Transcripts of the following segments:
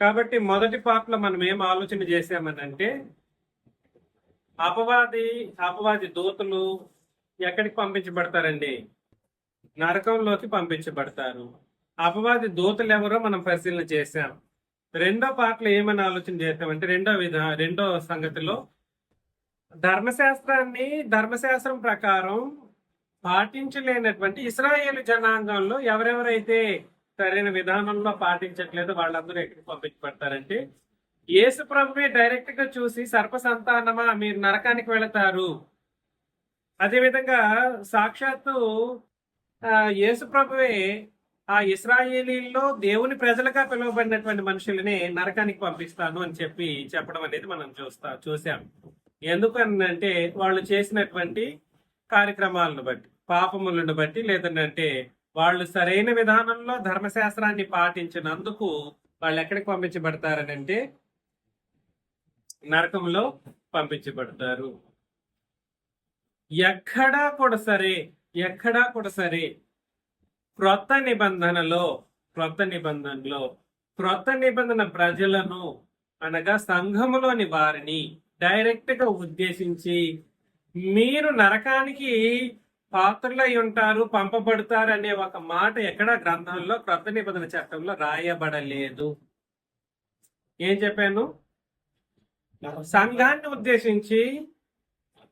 కాబట్టి మొదటి పార్ట్లో మనం ఏం ఆలోచన చేసామనంటే అపవాది దూతలు ఎక్కడికి పంపించబడతారండి? నరకంలోకి పంపించబడతారు. అపవాది దూతలు ఎవరో మనం పరిశీలన చేశాం. రెండో పార్ట్లో ఏమని ఆలోచన చేసామంటే రెండో సంగతిలో ధర్మశాస్త్రం ప్రకారం పాటించలేనటువంటి ఇశ్రాయేలు జనాంగంలో ఎవరెవరైతే సరైన విధానంలో పాటించట్లేదో వాళ్ళందరూ ఎక్కడికి పంపించబడతారంటే యేసు ప్రభువే డైరెక్ట్ గా చూసి సర్ప సంతానమా మీరు నరకానికి వెళతారు. అదేవిధంగా సాక్షాత్తు యేసు ప్రభువే ఆ ఇశ్రాయేలీల్లో దేవుని ప్రజలుగా పిలువబడినటువంటి మనుషులని నరకానికి పంపిస్తాను అని చెప్పడం అనేది మనం చూసాం. ఎందుకనంటే వాళ్ళు చేసినటువంటి కార్యక్రమాలను బట్టి, పాపములను బట్టి, లేదంటే వాళ్ళు సరైన విధానంలో ధర్మశాస్త్రాన్ని పాటించినందుకు వాళ్ళు ఎక్కడికి పంపించబడతారనంటే నరకంలో పంపించబడతారు. ఎక్కడా కూడా సరే క్రొత్త నిబంధన ప్రజలను అనగా సంఘములోని వారిని డైరెక్ట్ గా ఉద్దేశించి మీరు నరకానికి పాత్రలై ఉంటారు, పంపబడతారు అనే ఒక మాట ఎక్కడ గ్రంథంలో క్రొత్త నిబంధన చట్టంలో రాయబడలేదు. ఏం చెప్పాను? సంఘాన్ని ఉద్దేశించి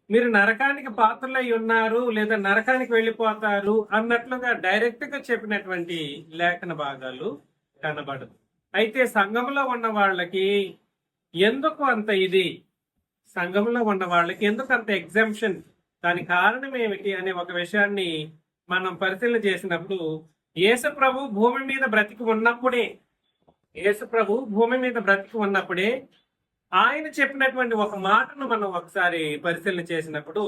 మీరు నరకానికి పాత్రలై ఉన్నారు లేదా నరకానికి వెళ్ళిపోతారు అన్నట్లుగా డైరెక్ట్ గా చెప్పినటువంటి లేఖన భాగాలు కనబడదు. అయితే సంఘంలో ఉన్న వాళ్ళకి ఎందుకు అంత ఎగ్జామ్షన్, దాని కారణం ఏమిటి అనే ఒక విషయాన్ని మనం పరిశీలన చేసినప్పుడు యేసు ప్రభు భూమి మీద బ్రతికి ఉన్నప్పుడే ఆయన చెప్పినటువంటి ఒక మాటను మనం ఒకసారి పరిశీలన చేసినప్పుడు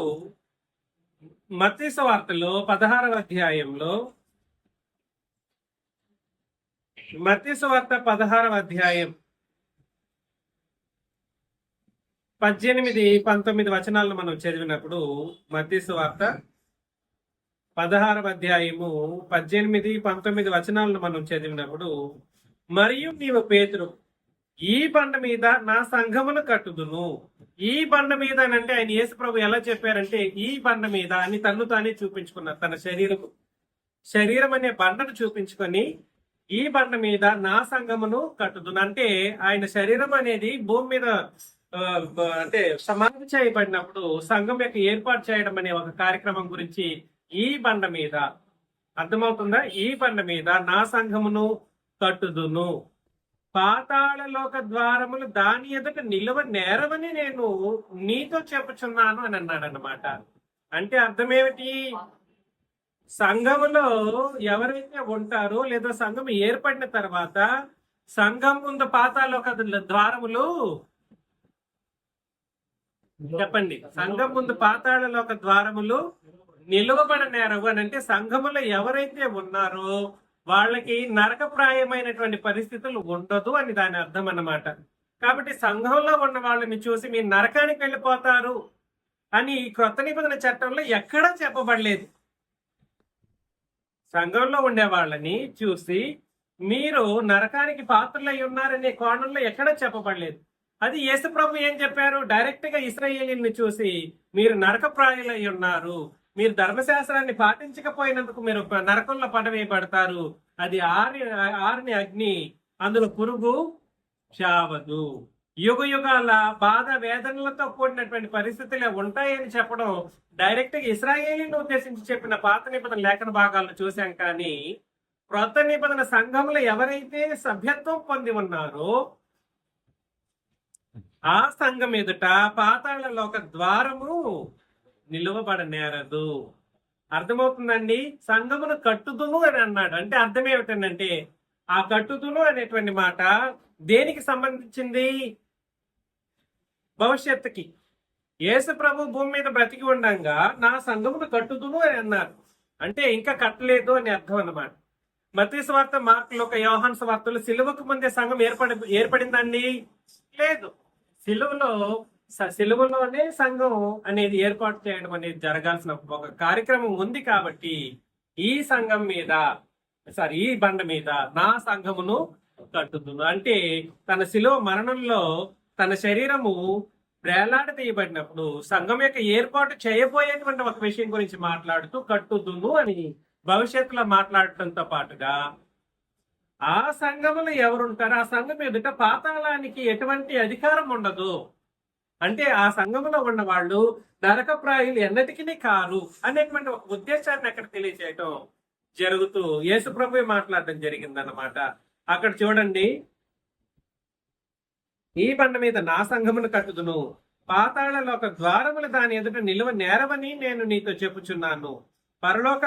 మత్తయి సువార్తలో 16వ అధ్యాయంలో 18-19 వచనాలను మనం చదివినప్పుడు మత్తయి సువార్త 16వ అధ్యాయము 18-19 వచనాలను మనం చదివినప్పుడు మరియు నీవు పేతురు ఈ బండ మీద నా సంఘమును కట్టుదును. ఈ బండ మీద అంటే ఆయన యేసు ప్రభు ఎలా చెప్పారంటే ఈ బండ మీద అని తన్ను తానే చూపించుకున్నారు. తన శరీరం అనే బండను చూపించుకొని ఈ బండ మీద నా సంఘమును కట్టుదును అంటే ఆయన శరీరం అనేది భూమి మీద అంటే సమాధి చేయబడినప్పుడు సంఘం యొక్క ఏర్పాటు చేయడం అనే ఒక కార్యక్రమం గురించి ఈ బండ మీద, అర్థమవుతుందా? ఈ బండ మీద నా సంఘమును కట్టుదును, పాతాళ లోక ద్వారములు దాని ఎదుట నిలువ నేరవని నేను నీతో చెప్పుచున్నాను అని అన్నాడు అన్నమాట. అంటే అర్థమేమిటి? సంఘములో ఎవరైతే ఉంటారో లేదా సంఘం ఏర్పడిన తర్వాత సంఘం ముందు పాతాళ లోక ద్వారములు చెప్పండి, సంఘం ముందు పాతాళ లోక ద్వారములు నిలువబడనేరవు అని అంటే సంఘములో ఎవరైతే ఉన్నారో వాళ్ళకి నరకప్రాయమైనటువంటి పరిస్థితులు ఉండదు అని దాని అర్థం అన్నమాట. కాబట్టి సంఘంలో ఉన్న వాళ్ళని చూసి మీరు నరకానికి వెళ్ళిపోతారు అని క్రొత్త నిబంధన చట్టంలో ఎక్కడా చెప్పబడలేదు. సంఘంలో ఉండే వాళ్ళని చూసి మీరు నరకానికి పాత్రలై ఉన్నారనే కోణంలో ఎక్కడా చెప్పబడలేదు. అది యేసు ప్రభు ఏం చెప్పారు? డైరెక్ట్ గా ఇశ్రాయేలీని చూసి మీరు నరకప్రాయులై ఉన్నారు, మీరు ధర్మశాస్త్రాన్ని పాటించకపోయినందుకు మీరు నరకంలో పడవేయబడతారు, అది ఆరిని అగ్ని, అందులో పురుగు చావదు, యుగ యుగాల బాధ వేదనలతో కూడినటువంటి పరిస్థితులే ఉంటాయని చెప్పడం డైరెక్ట్ గా ఇశ్రాయేలీని ఉద్దేశించి చెప్పిన పాత నిబంధన లేఖన భాగాలను చూశాం. కానీ క్రొత్త నిబంధన సంఘంలో ఎవరైతే సభ్యత్వం పొంది ఉన్నారో ఆ సంఘం ఎదుట పాతాళ లోక ద్వారము నిలువబడనేరదు. అర్థమవుతుందండి? సంఘమును కట్టుదును అని అన్నాడు. అంటే అర్థం ఏమిటంటే ఆ కట్టుదును అనేటువంటి మాట దేనికి సంబంధించింది? భవిష్యత్తుకి. యేసు ప్రభు భూమి మీద బ్రతికి ఉండగా నా సంఘమును కట్టుదును అని అన్నారు. అంటే ఇంకా కట్టలేదు అని అర్థం అన్నమాట. మత్తయి సువార్త, మార్కు, లూకా, యోహాను సువార్తలు సిలువకు ముందే సంఘం ఏర్పడిందండి? లేదు. సిలువలోనే సంఘం అనేది ఏర్పాటు చేయడం అనేది జరగాల్సిన ఒక కార్యక్రమం ఉంది. కాబట్టి ఈ బండ మీద నా సంఘమును కట్టుదును. అంటే తన శిలువ మరణంలో తన శరీరము వేలాడదీయబడినప్పుడు సంఘం యొక్క ఏర్పాటు చేయబోయేటువంటి ఒక విషయం గురించి మాట్లాడుతూ కట్టుదును అని భవిష్యత్తులో మాట్లాడటంతో పాటుగా ఆ సంఘములో ఎవరుంటారు, ఆ సంఘం ఎదుట పాతాళానికి ఎటువంటి అధికారం ఉండదు, అంటే ఆ సంఘములో ఉన్న వాళ్ళు నరకప్రాయులు ఎన్నటికీ కారు అనేటువంటి ఒక ఉద్దేశాన్ని అక్కడ తెలియజేయటం జరుగుతూ యేసు ప్రభువే మాట్లాడటం జరిగిందన్నమాట. అక్కడ చూడండి, ఈ బండ మీద నా సంఘమును కట్టుదును, పాతాళలో ఒక ద్వారములు దాని ఎదుట నిలువ నేరవని నేను నీతో చెప్పుచున్నాను. పరలోక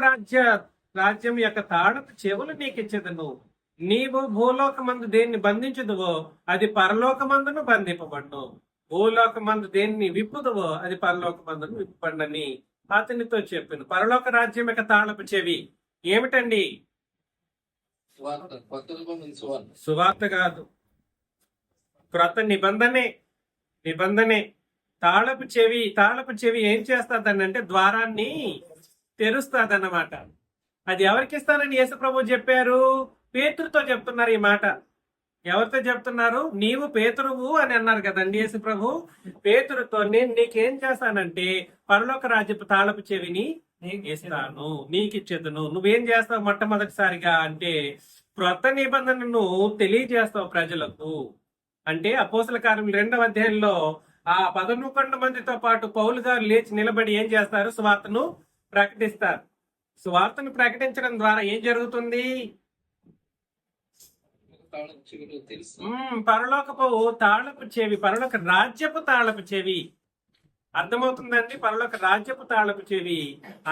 రాజ్యం యొక్క తాళపు చెవులు నీకు ఇచ్చేదను. నీవు భూలోకమందు దేన్ని బంధించుదువో అది పరలోకమందును బంధింపబడును, భూలోకమందు దేన్ని విప్పుదువో అది పరలోకమందును విప్పబడని అతనితో చెప్పాను. పరలోక రాజ్యం యొక్క తాళపు చెవి ఏమిటండి? సువార్త కాదు, క్రొత్త నిబంధనే. తాళపు చెవి ఏం చేస్తాదని అంటే ద్వారాన్ని తెరుస్తాదన్నమాట. అది ఎవరికి ఇస్తానని యేసు ప్రభు చెప్పారు? పేతురుతో చెప్తున్నారు ఈ మాట. ఎవరితో చెప్తున్నారు? నీవు పేతురువు అని అన్నారు కదండి యేసు ప్రభు. పేతురుతో నేను నీకేం చేస్తానంటే పరలోక రాజ్యపు తాళపు చెవిని ఇస్తాను, నీకు ఇచ్చేదును. నువ్వేం చేస్తావు మొట్టమొదటిసారిగా అంటే క్రొత్త నిబంధనను తెలియజేస్తావు ప్రజలకు. అంటే అపోస్తల కార్యములు 2వ అధ్యాయంలో ఆ 11 మందితో పాటు పౌలు గారు లేచి నిలబడి ఏం చేస్తారు? సువార్తను ప్రకటిస్తారు. సువార్తను ప్రకటించడం ద్వారా ఏం జరుగుతుంది? పరలోకపు తాళపు చెవి, పరలోక రాజ్యపు తాళపు చెవి. అర్థమవుతుందండి? పరలోక రాజ్యపు తాళపు చెవి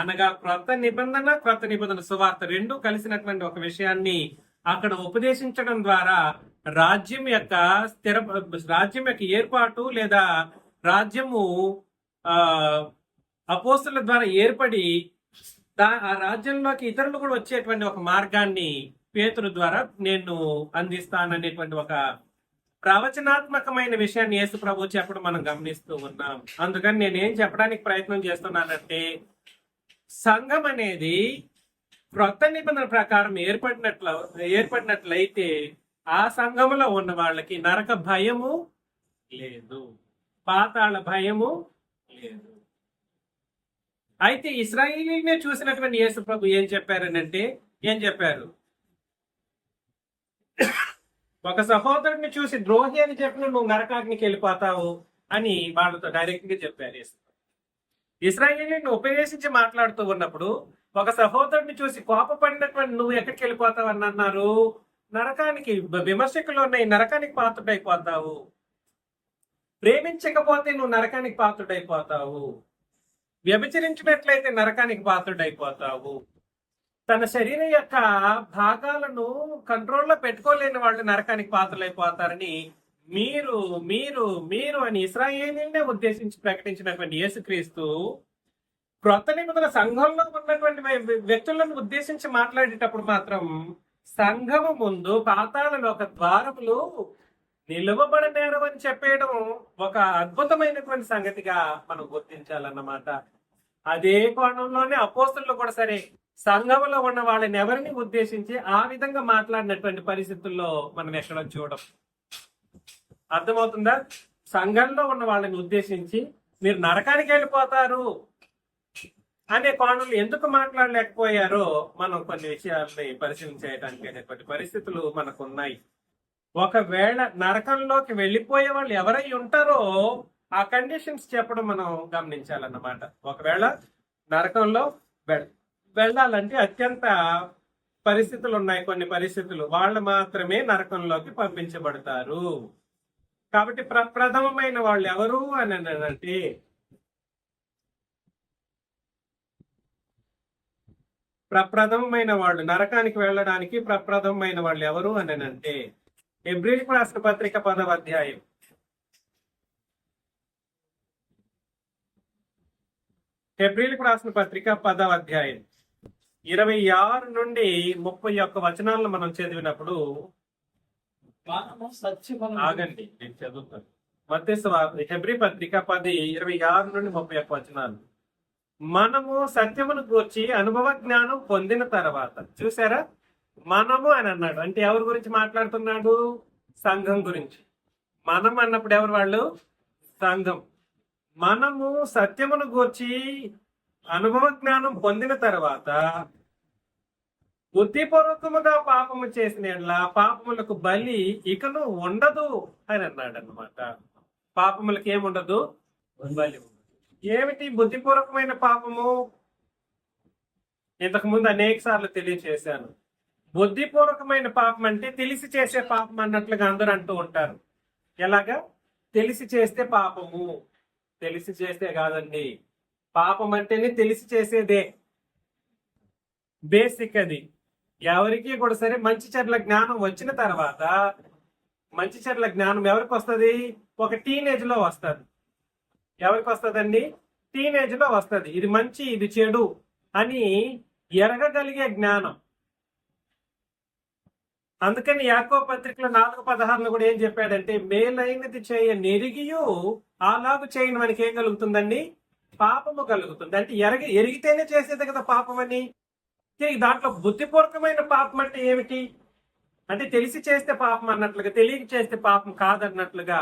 అనగా క్రొత్త నిబంధన సువార్త రెండు కలిసినటువంటి ఒక విషయాన్ని అక్కడ ఉపదేశించడం ద్వారా రాజ్యం యొక్క ఏర్పాటు లేదా రాజ్యము అపోస్తలుల ద్వారా ఏర్పడి ఆ రాజ్యంలోకి ఇతరులు కూడా వచ్చేటువంటి ఒక మార్గాన్ని పేతురు ద్వారా నేను అందిస్తాననేటువంటి ఒక ప్రవచనాత్మకమైన విషయాన్ని యేసు ప్రభు చెప్పడం మనం గమనిస్తూ ఉన్నాం. అందుకని నేనేం చెప్పడానికి ప్రయత్నం చేస్తున్నానంటే సంఘం అనేది క్రొత్త నిబంధన ప్రకారం ఏర్పడినట్లయితే ఆ సంఘములో ఉన్న వాళ్ళకి నరక భయము లేదు, పాతాళ భయము లేదు. అయితే ఇశ్రాయేలీనే చూసినటువంటి యేసు ప్రభు ఏం చెప్పారు? ఒక సహోదరుడిని చూసి ద్రోహి అని చెప్పిన నువ్వు నరకాగ్నికి వెళ్ళిపోతావు అని వాళ్ళతో డైరెక్ట్ గా చెప్పారు. ఇశ్రాయేలీని ఉపదేశించి మాట్లాడుతూ ఉన్నప్పుడు ఒక సహోదరుడిని చూసి కోపపడినటువంటి నువ్వు ఎక్కడికి వెళ్ళిపోతావు అని అన్నారు? నరకానికి. విమర్శకులు ఉన్నాయి, నరకానికి పాత్రుడైపోతావు. ప్రేమించకపోతే నువ్వు నరకానికి పాత్రుడైపోతావు. వ్యభిచరించినట్లయితే నరకానికి పాత్రుడైపోతావు. తన శరీరం యొక్క భాగాలను కంట్రోల్లో పెట్టుకోలేని వాళ్ళు నరకానికి పాత్రలైపోతారని మీరు మీరు మీరు అని ఇశ్రాయేలీనే ఉద్దేశించి ప్రకటించినటువంటి యేసుక్రీస్తు క్రొత్త నిబంధన సంఘంలో ఉన్నటువంటి వ్యక్తులను ఉద్దేశించి మాట్లాడేటప్పుడు మాత్రం సంఘము ముందు పాతాళలో ఒక ద్వారములు నిలువబడనేరు అని చెప్పేయడం ఒక అద్భుతమైనటువంటి సంగతిగా మనం గుర్తించాలన్నమాట. అదే కోణంలోనే అపోస్తలులు కూడా సరే సంఘంలో ఉన్న వాళ్ళని ఎవరిని ఉద్దేశించి ఆ విధంగా మాట్లాడినటువంటి పరిస్థితుల్లో మనం ఎక్కడ చూడం. అర్థమవుతుందా? సంఘంలో ఉన్న వాళ్ళని ఉద్దేశించి మీరు నరకానికి వెళ్ళిపోతారు అనే కోణంలో ఎందుకు మాట్లాడలేకపోయారో మనం కొన్ని విషయాలని పరిశీలన చేయడానికి అనేటువంటి పరిస్థితులు మనకు ఉన్నాయి. ఒకవేళ నరకంలోకి వెళ్ళిపోయే వాళ్ళు ఎవరై ఉంటారో ఆ కండిషన్స్ చెప్పడం మనం గమనించాలన్నమాట. ఒకవేళ నరకంలో వెళ్ళాలంటే అత్యంత పరిస్థితులు ఉన్నాయి, కొన్ని పరిస్థితులు వాళ్ళు మాత్రమే నరకంలోకి పంపించబడతారు. కాబట్టి ప్రప్రథమమైన వాళ్ళు ఎవరు అని అంటే ప్రప్రథమమైన వాళ్ళు నరకానికి వెళ్ళడానికి ప్రప్రథమమైన వాళ్ళు ఎవరు అని అంటే హెబ్రీయులకు రాసిన పత్రిక 10వ అధ్యాయం. హెబ్రీయులకు రాసిన పత్రిక 10వ అధ్యాయం 26 నుండి 31 వచనాలను మనం చదివినప్పుడు ఆగండి నేను చదువుతాను. మత్తయి హెబ్రీ పత్రిక 10:26 నుండి 31 వచనాలు. మనము సత్యమును గూర్చి అనుభవ జ్ఞానం పొందిన తర్వాత, చూసారా, మనము అని అన్నాడు. అంటే ఎవరి గురించి మాట్లాడుతున్నాడు? సంఘం గురించి. మనం అన్నప్పుడు ఎవరు వాళ్ళు? సంఘం. మనము సత్యమును గూర్చి అనుభవ జ్ఞానం పొందిన తర్వాత బుద్ధిపూర్వకముగా పాపము చేసిన యెడల పాపములకు బలి ఇకను ఉండదు అని అన్నాడు అన్నమాట. పాపములకు ఏముండదు? బలి. ఏమిటి బుద్ధిపూర్వకమైన పాపము? ఇంతకు ముందు అనేక సార్లు తెలియచేశాను. బుద్ధిపూర్వకమైన పాపం అంటే తెలిసి చేసే పాపం అన్నట్లుగా అందరూ అంటూ ఉంటారు. ఎలాగా? తెలిసి చేస్తే పాపము. తెలిసి చేస్తే కాదండి, పాపం అంటేనే తెలిసి చేసేదే. బేసిక్ అది. ఎవరికి కూడా సరే మంచి చెడ్ల జ్ఞానం వచ్చిన తర్వాత, మంచి చెడ్ల జ్ఞానం ఎవరికి వస్తుంది? ఒక టీనేజ్ లో వస్తుంది. ఎవరికి వస్తుందండి? టీనేజ్ లో వస్తుంది. ఇది మంచి, ఇది చెడు అని ఎరగగలిగే జ్ఞానం. అందుకని యాకోబు పత్రికలో 4:16 కూడా ఏం చెప్పాడంటే, మేలైనది చేయ నెరిగియు అలాగు చేయని మనకి ఏం కలుగుతుందండి? పాపము కలుగుతుంది. అంటే ఎరిగితేనే చేసేది కదా పాపం అని. దాంట్లో బుద్ధిపూర్వకమైన పాపం అంటే ఏమిటి? అంటే తెలిసి చేస్తే పాపం అన్నట్లుగా, తెలియక చేస్తే పాపం కాదన్నట్లుగా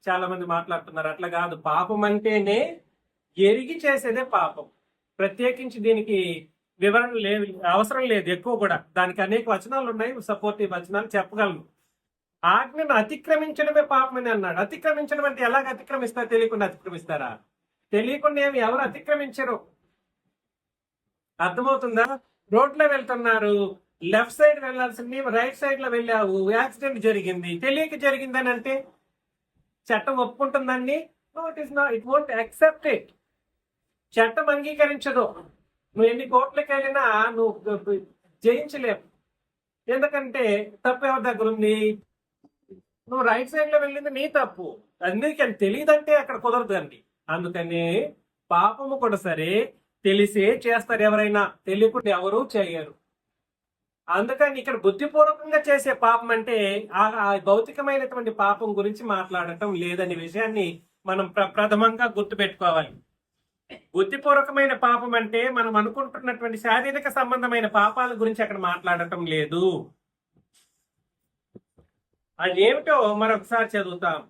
చాలా మంది మాట్లాడుతున్నారు. అట్లా కాదు. పాపం అంటేనే ఎరిగి చేసేదే పాపం. ప్రత్యేకించి దీనికి వివరణ అవసరం లేదు ఎక్కువ కూడా. దానికి అనేక వచనాలు ఉన్నాయి, సపోర్టివ్ వచనాలు చెప్పగలను. ఆజ్ఞను అతిక్రమించడమే పాపం అని అన్నాడు. అతిక్రమించడం అంటే ఎలాగ అతిక్రమిస్తారు? తెలియకుండా అతిక్రమిస్తారా? తెలియకుండా ఏమి ఎవరు అతిక్రమించరు. అర్థమవుతుందా? రోడ్లో వెళ్తున్నారు, లెఫ్ట్ సైడ్ వెళ్లాల్సింది రైట్ సైడ్ లో వెళ్ళావు, యాక్సిడెంట్ జరిగింది. తెలియక జరిగిందని అంటే చట్టం ఒప్పుకుంటుందండి? No, it is not. It won't accept it. చట్టం అంగీకరించదు. నువ్వు ఎన్ని కోట్లకి వెళ్ళినా నువ్వు జయించలేవు. ఎందుకంటే తప్పు ఎవరి దగ్గర ఉంది? నువ్వు రైట్ సైడ్ లో వెళ్ళింది నీ తప్పు. అందుకని తెలియదంటే అక్కడ కుదరదు అండి. అందుకని పాపము కూడా సరే తెలిసే చేస్తారు ఎవరైనా, తెలియకుండా ఎవరు చేయరు. అందుకని ఇక్కడ బుద్ధిపూర్వకంగా చేసే పాపం అంటే ఆ భౌతికమైనటువంటి పాపం గురించి మాట్లాడటం లేదనే విషయాన్ని మనం ప్రథమంగా గుర్తుపెట్టుకోవాలి. బుద్ధిపూర్వకమైన పాపం అంటే మనం అనుకుంటున్నటువంటి శారీరక సంబంధమైన పాపాల గురించి అక్కడ మాట్లాడటం లేదు. అది ఏమిటో మరొకసారి చదువుతాం.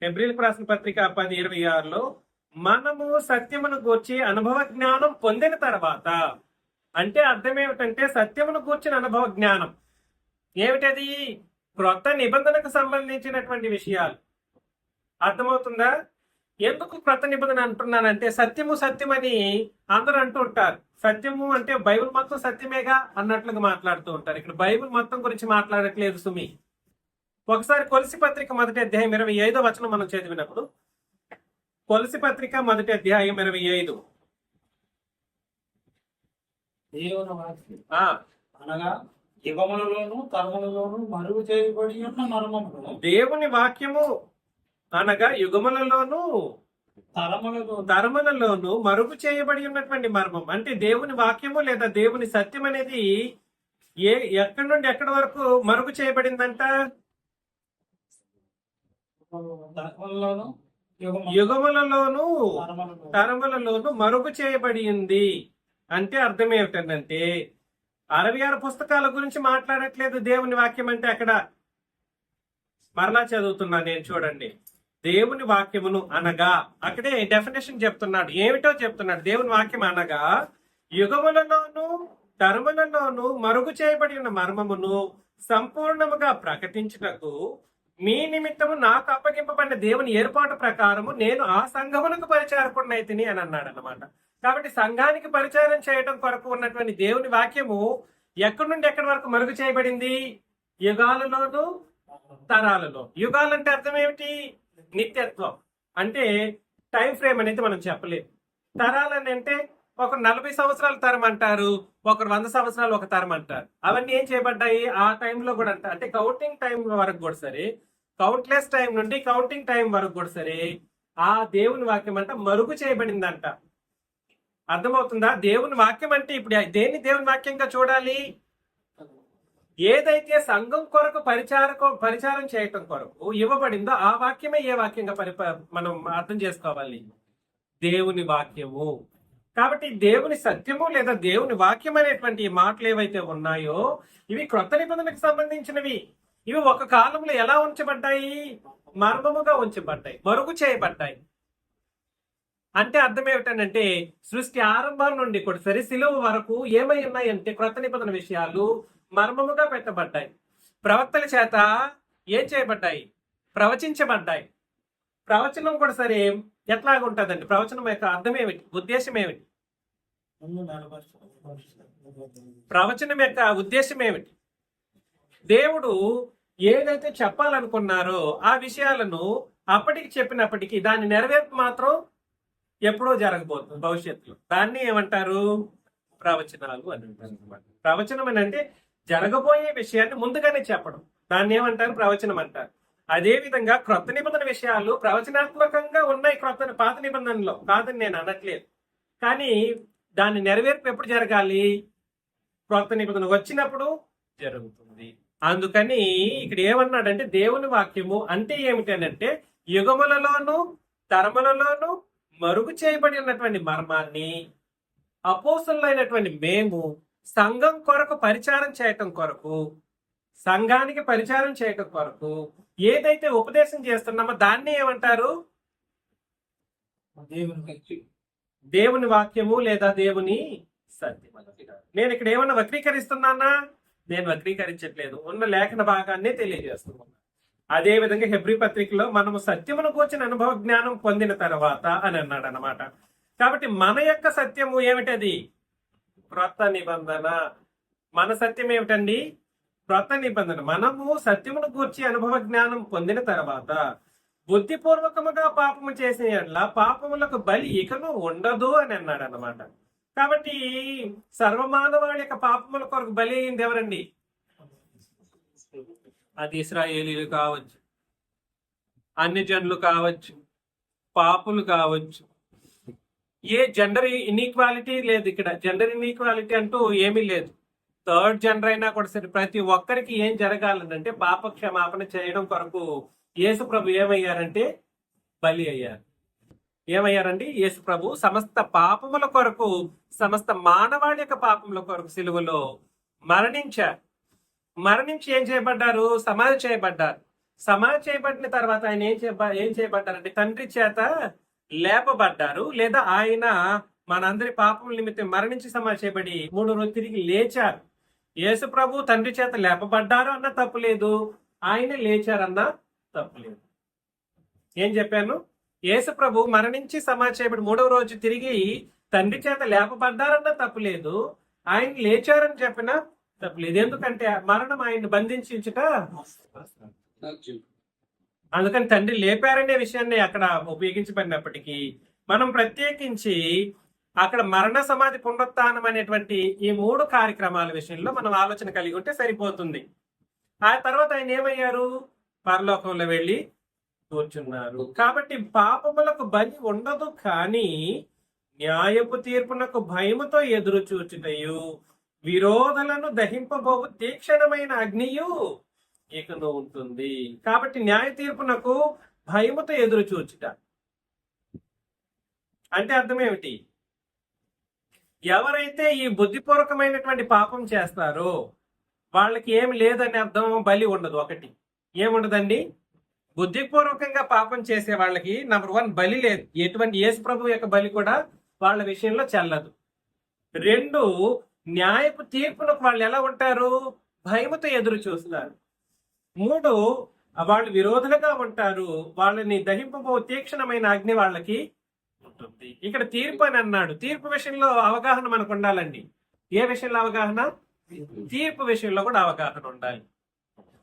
హెబ్రీయులకు రాసిన పత్రిక 10:26లో, మనము సత్యమును గూర్చి అనుభవ జ్ఞానం పొందిన తర్వాత, అంటే అర్థం ఏమిటంటే సత్యమును గూర్చిన అనుభవ జ్ఞానం ఏమిటది? క్రొత్త నిబంధనకు సంబంధించినటువంటి విషయాలు. అర్థమవుతుందా? ఎందుకు క్రొత్త నిబంధన అంటున్నానంటే, సత్యము సత్యమని అందరూ అంటూ ఉంటారు. సత్యము అంటే బైబిల్ మొత్తం సత్యమేగా అన్నట్లుగా మాట్లాడుతూ ఉంటారు. ఇక్కడ బైబిల్ మొత్తం గురించి మాట్లాడట్లేదు సుమి. ఒకసారి కొలసి పత్రిక 1:25 వచనం మనం చదివినప్పుడు, కొలసి పత్రిక 1:25 అనగా యుగములలోను తరములలోను మరుగు చేయబడి ఉన్న మర్మములు. దేవుని వాక్యము అనగా యుగములలోను తరములలోను మరుగు చేయబడి ఉన్నటువంటి మర్మం. అంటే దేవుని వాక్యము లేదా దేవుని సత్యం అనేది ఎక్కడి నుండి ఎక్కడి వరకు మరుగు చేయబడిందంట? యుగములలోను తరములలోను మరుగు చేయబడి ఉంది. అంటే అర్థం ఏమిటంటే 66 పుస్తకాల గురించి మాట్లాడట్లేదు దేవుని వాక్యం అంటే. అక్కడ మరలా చదువుతున్నా నేను, చూడండి. దేవుని వాక్యమును అనగా, అక్కడే డెఫినేషన్ చెప్తున్నాడు. ఏమిటో చెప్తున్నాడు. దేవుని వాక్యం అనగా యుగములలోను తరములలోను మరుగు చేయబడి ఉన్న మర్మమును సంపూర్ణముగా ప్రకటించుటకు మీ నిమిత్తము నాకు అప్పగింపబడిన దేవుని ఏర్పాటు ప్రకారము నేను ఆ సంఘమునకు పరిచారకుడినైతిని అని అన్నాడు అన్నమాట. కాబట్టి సంఘానికి పరిచారం చేయడం కొరకు ఉన్నటువంటి దేవుని వాక్యము ఎక్కడి నుండి ఎక్కడి వరకు మరుగు చేయబడింది? యుగాలలోను తరాలలో. యుగాలంటే అర్థం ఏమిటి? నిత్యత్వం. అంటే టైం ఫ్రేమ్ అనేది మనం చెప్పలేదు. తరాలని అంటే ఒకరు 40 సంవత్సరాల తరం అంటారు, ఒకరు 100 సంవత్సరాలు ఒక తరం అంటారు. అవన్నీ ఏం చేయబడ్డాయి ఆ టైంలో కూడా అంట. అంటే కౌంటింగ్ టైం వరకు కూడా సరే, కౌంట్లెస్ టైం నుండి కౌంటింగ్ టైం వరకు కూడా సరే ఆ దేవుని వాక్యం అంట మరుగు చేయబడిందంట. అర్థమవుతుందా? దేవుని వాక్యం అంటే ఇప్పుడు దేన్ని దేవుని వాక్యంగా చూడాలి? ఏదైతే సంఘం కొరకు పరిచారం చేయటం కొరకు ఇవ్వబడిందో ఆ వాక్యమే ఏ వాక్యంగా మనం అర్థం చేసుకోవాలి? దేవుని వాక్యము. కాబట్టి దేవుని సత్యము లేదా దేవుని వాక్యం అనేటువంటి ఈ మాటలు ఏవైతే ఉన్నాయో ఇవి క్రొత్త నిబంధనకు సంబంధించినవి. ఇవి ఒక కాలంలో ఎలా ఉంచబడ్డాయి? మర్మముగా ఉంచబడ్డాయి, మరుగు చేయబడ్డాయి. అంటే అర్థం ఏమిటంటే సృష్టి ఆరంభం నుండి కూడా సరే సిలువ వరకు ఏమై ఉన్నాయంటే క్రొత్త నిబంధన విషయాలు మర్మముగా పెట్టబడ్డాయి. ప్రవక్తల చేత ఏం చేయబడ్డాయి? ప్రవచించబడ్డాయి. ప్రవచనం కూడా సరే ఎట్లాగా ఉంటుందండి? ప్రవచనం యొక్క అర్థం ఏమిటి? ఉద్దేశం ఏమిటి? ప్రవచనం యొక్క ఉద్దేశం ఏమిటి? దేవుడు ఏదైతే చెప్పాలనుకున్నారో ఆ విషయాలను అప్పటికి చెప్పినప్పటికీ దాని నెరవేర్పు మాత్రం ఎప్పుడో జరగబోతుంది భవిష్యత్తులో. దాన్ని ఏమంటారు? ప్రవచనాలు అని అంటారు అన్నమాట. ప్రవచనం అని అంటే జరగబోయే విషయాన్ని ముందుగానే చెప్పడం, దాన్ని ఏమంటారు? ప్రవచనం అంటారు. అదే విధంగా క్రొత్త నిబంధన విషయాలు ప్రవచనాత్మకంగా ఉన్నాయి పాత నిబంధనలో, కాదని నేను అనట్లేదు. కానీ దాని నెరవేర్పు ఎప్పుడు జరగాలి? క్రొత్త నిబంధన వచ్చినప్పుడు జరుగుతుంది. అందుకని ఇక్కడ ఏమన్నాడంటే దేవుని వాక్యము అంటే ఏమిటి అంటే యుగములలోను తరములలోను మరుగు చేయబడి ఉన్నటువంటి మర్మాన్ని అపోస్తులైనటువంటి మేము సంఘం కొరకు పరిచారం చేయటం కొరకు, సంఘానికి పరిచారం చేయటం కొరకు ఏదైతే ఉపదేశం చేస్తున్నామో దాన్ని ఏమంటారు? దేవుని వాక్యము లేదా దేవుని సత్యం. నేను ఇక్కడ ఏమన్నా వక్రీకరిస్తున్నానా? నేను వక్రీకరించట్లేదు, ఉన్న లేఖన భాగాన్ని తెలియజేస్తున్నాను. అదే విధంగా హెబ్రీ పత్రికలో మనము సత్యమును కూర్చిన అనుభవ జ్ఞానం పొందిన తర్వాత అని అన్నాడు అన్నమాట. కాబట్టి మన యొక్క సత్యము ఏమిటది? క్రొత్త నిబంధన. మన సత్యం ఏమిటండి? క్రొత్త నిబంధన. మనము సత్యమును కూర్చి అనుభవ జ్ఞానం పొందిన తర్వాత బుద్ధిపూర్వకముగా పాపము చేసిన యెడల పాపములకు బలి ఇకను ఉండదు అని అన్నాడు అన్నమాట. కాబట్టి సర్వమానవాళి యొక్క పాపముల కొరకు బలి అయింది ఎవరండి? అది ఇశ్రాయేలీలు కావచ్చు, అన్ని జనులు కావచ్చు, పాపులు కావచ్చు. ఏ జెండర్ ఇన్ఈక్వాలిటీ లేదు ఇక్కడ. జెండర్ ఇన్ఈక్వాలిటీ అంటూ ఏమీ లేదు. థర్డ్ జెండర్ అయినా కూడా సరే ప్రతి ఒక్కరికి ఏం జరగాలంటే పాప క్షమాపణ చేయడం కొరకు యేసు ప్రభు ఏమయ్యారంటే బలి అయ్యారు. ఏమయ్యారండి? యేసు ప్రభు సమస్త పాపముల కొరకు, సమస్త మానవాళి యొక్క పాపముల కొరకు సిలువలో మరణించారు. మరణించి ఏం చేయబడ్డారు? సమాధి చేయబడ్డారు. సమాధి చేయబడిన తర్వాత ఆయన ఏం చేయబడ్డారంటే తండ్రి చేత లేపబడ్డారు. లేదా ఆయన మనందరి పాపముల నిమిత్తం మరణించి సమాధి చేయబడి 3 రోజులు తిరిగి లేచారు. యేసు ప్రభు తండ్రి చేత లేపబడ్డారు అన్న తప్పులేదు, ఆయన లేచారన్న తప్పులేదు. ఏం చెప్పాను? యేసు ప్రభు మరణించి సమాధి చేయబడి 3వ రోజు తిరిగి తండ్రి చేత లేపబడ్డారన్న తప్పులేదు, ఆయన లేచారని చెప్పిన తప్పులేదు. ఎందుకంటే మరణం ఆయన్ని బంధించుట. అందుకని తండ్రి లేపారనే విషయాన్ని అక్కడ ఉపయోగించబడినప్పటికీ మనం ప్రత్యేకించి అక్కడ మరణ సమాధి పునరుత్థానం అనేటువంటి ఈ 3 కార్యక్రమాల విషయంలో మనం ఆలోచన కలిగి ఉంటే సరిపోతుంది. ఆ తర్వాత ఆయన ఏమయ్యారు? పరలోకంలో వెళ్ళి కూర్చున్నారు. కాబట్టి పాపములకు బలి ఉండదు, కానీ న్యాయపు తీర్పునకు భయముతో ఎదురు చూచుటయు విరోధులను దహింపబోవు తీక్షణమైన అగ్నియు ఇకను ఉంటుంది. కాబట్టి న్యాయ తీర్పునకు భయముతో ఎదురు చూచుట అంటే అర్థం ఏమిటి? ఎవరైతే ఈ బుద్ధిపూర్వకమైనటువంటి పాపం చేస్తారో వాళ్ళకి ఏమి లేదని అర్థం. బలి ఉండదు. ఒకటి ఏముండదండి? బుద్ధిపూర్వకంగా పాపం చేసే వాళ్ళకి నంబర్ 1 బలి లేదు. ఎటువంటి యేసు ప్రభు యొక్క బలి కూడా వాళ్ళ విషయంలో చెల్లదు. 2 న్యాయపు తీర్పునకు వాళ్ళు ఎలా ఉంటారు? భయముతో ఎదురు చూస్తున్నారు. 3 వాళ్ళు విరోధులుగా ఉంటారు. వాళ్ళని దహింపబో తీక్షణమైన అగ్ని వాళ్ళకి ఉంటుంది. ఇక్కడ తీర్పు అని అన్నాడు. తీర్పు విషయంలో అవగాహన మనకు ఉండాలండి. ఏ విషయంలో అవగాహన? తీర్పు విషయంలో కూడా అవగాహన ఉండాలి.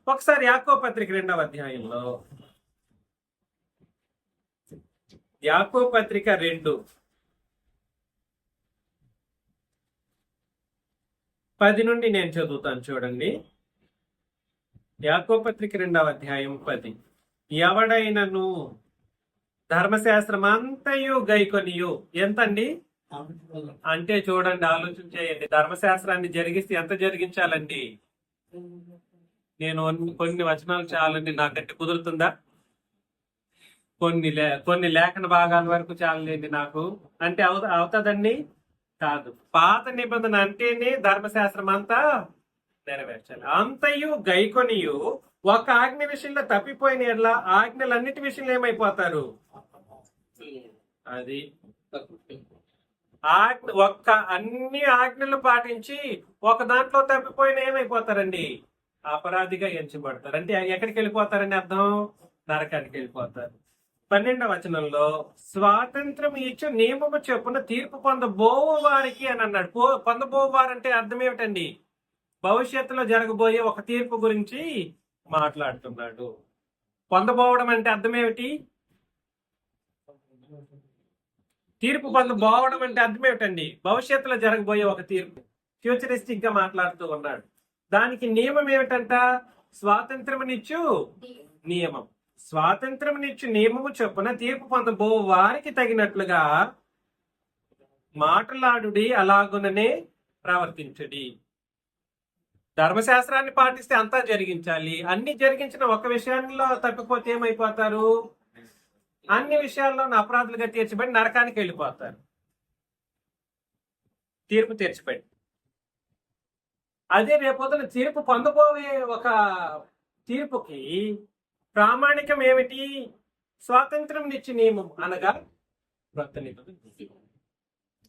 ఒకసారి యాకోబు పత్రిక 2వ అధ్యాయంలో, యాకోబు పత్రిక 2:10 నుండి నేను చదువుతాను చూడండి. యాకోబు పత్రిక 2వ అధ్యాయం 10. ఎవడైనను ధర్మశాస్త్రం అంతయు గైకొనియు ఎంతండి అంటే చూడండి, ఆలోచన చేయండి. ధర్మశాస్త్రాన్ని జరిగిస్తే ఎంత జరిగించాలండి? నేను కొన్ని వచనాలు చాలండి, నాకంటే కుదురుతుందా? కొన్ని లేఖన భాగాల వరకు చాలండి నాకు అంటే అవుతుందండి. కాదు. పాత నిబంధన అంటేనే ధర్మశాస్త్రం అంతా నెరవేర్చాలి. అంతయు గైకొనియు ఒక ఆజ్ఞ విషయంలో తప్పిపోయిన ఎట్లా ఆజ్ఞలన్నిటి విషయంలో ఏమైపోతారు? అది అన్ని ఆజ్ఞలు పాటించి ఒక దాంట్లో తప్పిపోయిన ఏమైపోతారండి? అపరాధిగా ఎంచబడతారు. అంటే ఎక్కడికి వెళ్ళిపోతారని అర్థం? నరకానికి వెళ్ళిపోతారు. 12వ వచనంలో స్వాతంత్రం ఇచ్చు నియమము చొప్పున తీర్పు పొందబోవు వారికి అని అన్నాడు. పొందబోవు వారంటే అర్థం ఏమిటండి? భవిష్యత్తులో జరగబోయే ఒక తీర్పు గురించి మాట్లాడుతున్నాడు. పొందబోవడం అంటే అర్థం ఏమిటి? తీర్పు పొందబోవడం అంటే అర్థం ఏమిటండి? భవిష్యత్తులో జరగబోయే ఒక తీర్పు, ఫ్యూచరిస్టిక్ గా మాట్లాడుతూ ఉన్నాడు. దానికి నియమం ఏమిటంట? స్వాతంత్రమునిచ్చు నియమం. స్వాతంత్రమునిచ్చు నియమము చొప్పున తీర్పు పొందబో వారికి తగినట్లుగా మాట్లాడుడి, అలాగుననే ప్రవర్తించుడి. ధర్మశాస్త్రాన్ని పాటిస్తే అంతా జరిగించాలి. అన్ని జరిగించిన ఒక విషయంలో తప్పిపోతే ఏమైపోతారు? అన్ని విషయాల్లో అపరాధులుగా తీర్చిబడి నరకానికి వెళ్ళిపోతారు. తీర్పు తీర్చిబడి. అదే రేపొద్దున తీర్పు పొందబోయే ఒక తీర్పుకి ప్రామాణికం ఏమిటి? స్వాతంత్రం ఇచ్చి నియమం అనగా క్రొత్త నిబంధన.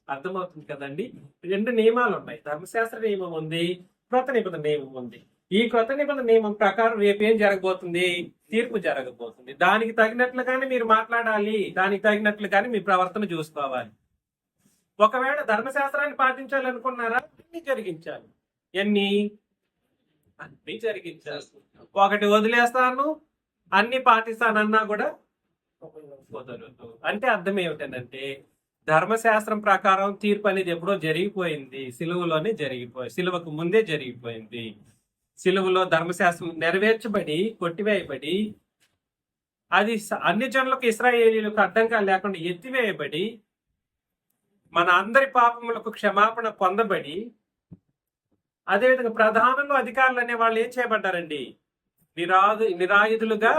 అర్థమవుతుంది కదండి? 2 నియమాలు ఉన్నాయి. ధర్మశాస్త్ర నియమం ఉంది, క్రొత్త నిబంధన నియమం ఉంది. ఈ క్రొత్త నిబంధన నియమం ప్రకారం రేపేం జరగబోతుంది? తీర్పు జరగబోతుంది. దానికి తగినట్లుగానే మీరు మాట్లాడాలి, దానికి తగినట్లుగానే మీ ప్రవర్తన చూసుకోవాలి. ఒకవేళ ధర్మశాస్త్రాన్ని పాటించాలనుకున్నారా? అన్ని జరిగించాలి. అన్ని జరిగించాలి. ఒకటి వదిలేస్తాను, అన్ని పాటిస్తానన్నా కూడా కుదరదు. అంటే అర్థం ఏమిటంటే ధర్మశాస్త్రం ప్రకారం తీర్పు అనేది ఎప్పుడో జరిగిపోయింది. సిలువలోనే జరిగిపోయింది. సిలువకు ముందే జరిగిపోయింది. సిలువలో ధర్మశాస్త్రం నెరవేర్చబడి కొట్టివేయబడి అది అన్ని జనులకు, ఇశ్రాయేలీలకు అడ్డంగా లేకుండా ఎత్తివేయబడి మన అందరి పాపములకు క్షమాపణ పొందబడి, అదేవిధంగా ప్రధానులు, అధికారులు అనే వాళ్ళు ఏం చేయబడ్డారండి? నిరాయుధులుగా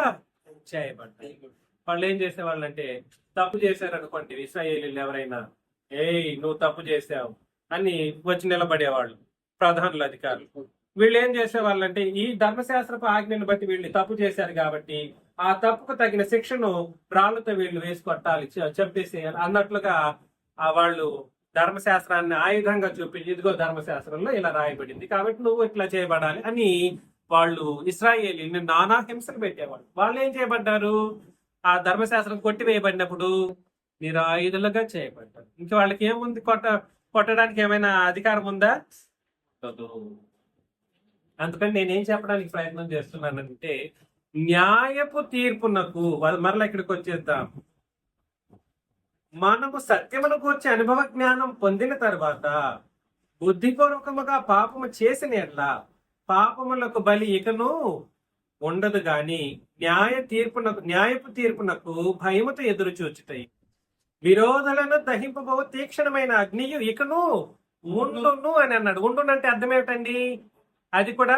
చేయబడ్డారు. వాళ్ళు ఏం చేసేవాళ్ళు అంటే, తప్పు చేశారు అనుకోండి ఇశ్రాయేలీలు ఎవరైనా, నువ్వు తప్పు చేసావు అని వచ్చి నిలబడేవాళ్ళు ప్రధానులు, అధికారులు. వీళ్ళు ఏం చేసేవాళ్ళు అంటే, ఈ ధర్మశాస్త్రపు ఆజ్ఞను బట్టి వీళ్ళు తప్పు చేశారు కాబట్టి ఆ తప్పుకు తగిన శిక్షను రాళ్లతో వీళ్ళు వేసి కొట్టాలి, చంపేసేయాలి అన్నట్లుగా వాళ్ళు ధర్మశాస్త్రాన్ని ఆయుధంగా చూపించి, ఇదిగో ధర్మశాస్త్రంలో ఇలా రాయబడింది కాబట్టి నువ్వు ఇట్లా చేయబడాలి అని వాళ్ళు ఇశ్రాయేలీని నానా హింసలు పెట్టేవాళ్ళు. వాళ్ళు ఏం చేయబడ్డారు? ఆ ధర్మశాస్త్రం కొట్టివేయబడినప్పుడు నిరాయుధులుగా చేయబడ్డారు. ఇంకా వాళ్ళకి ఏముంది? కొట్టడానికి ఏమైనా అధికారం ఉందా? అందుకని నేనేం చెప్పడానికి ప్రయత్నం చేస్తున్నానంటే, న్యాయపు తీర్పునకు మరలా ఇక్కడికి వచ్చేద్దాం. మనము సత్యమును గూర్చి అనుభవ జ్ఞానం పొందిన తర్వాత బుద్ధిపూర్వకముగా పాపము చేసిన ఎట్లా పాపములకు బలి ఇకను ఉండదు గాని న్యాయపు తీర్పునకు భయముతో ఎదురు చూచుతాయి. విరోధులను దహింపబో తీక్షణమైన అగ్నియు ఇకను ఉండును అని అన్నాడు. ఉండునంటే అర్థం ఏమిటండి? అది కూడా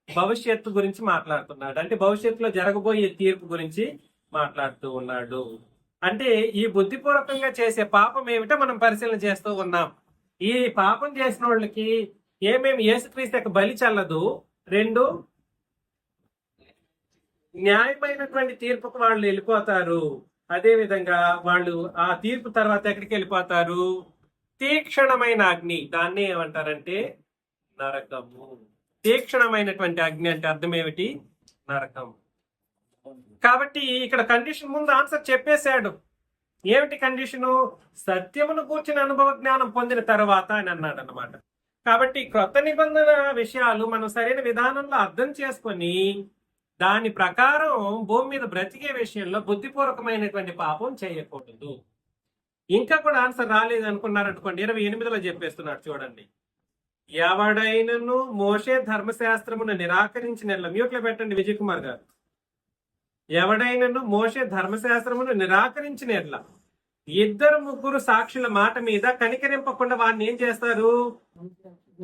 భవిష్యత్తు గురించి మాట్లాడుతున్నాడు. అంటే భవిష్యత్తులో జరగబోయే తీర్పు గురించి మాట్లాడుతూ ఉన్నాడు. అంటే ఈ బుద్ధిపూర్వకంగా చేసే పాపం ఏమిటో మనం పరిశీలన చేస్తూ ఉన్నాం. ఈ పాపం చేసిన వాళ్ళకి ఏమేమి యేసుక్రీస్తు యొక్క బలి చల్లదు. 2, న్యాయమైనటువంటి తీర్పుకు వాళ్ళు వెళ్ళిపోతారు. అదే విధంగా వాళ్ళు ఆ తీర్పు తర్వాత ఎక్కడికి వెళ్ళిపోతారు? తీక్షణమైన అగ్ని. దాన్ని ఏమంటారంటే నరకము. తీక్షణమైనటువంటి అగ్ని అంటే అర్థం ఏమిటి? నరకం. కాబట్టి ఇక్కడ కండిషన్ ముందు ఆన్సర్ చెప్పేశాడు. ఏమిటి కండిషను? సత్యమును కూర్చుని అనుభవ జ్ఞానం పొందిన తర్వాత అని అన్నాడు అన్నమాట. కాబట్టి క్రొత్త నిబంధన విషయాలు మనం సరైన విధానంలో అర్థం చేసుకొని దాని ప్రకారం భూమి మీద బ్రతికే విషయంలో బుద్ధిపూర్వకమైనటువంటి పాపం చేయకూడదు. ఇంకా కూడా ఆన్సర్ రాలేదు అనుకున్నారనుకోండి, 28లో చెప్పేస్తున్నాడు చూడండి. ఎవడైనను మోషే ధర్మశాస్త్రమును నిరాకరించిన, మ్యూట్లో పెట్టండి విజయ్ కుమార్ గారు. ఎవడైనను మోషే ధర్మశాస్త్రమును నిరాకరించిన 2-3 సాక్షుల మాట మీద కనికరింపకుండా వాడిని ఏం చేస్తారు?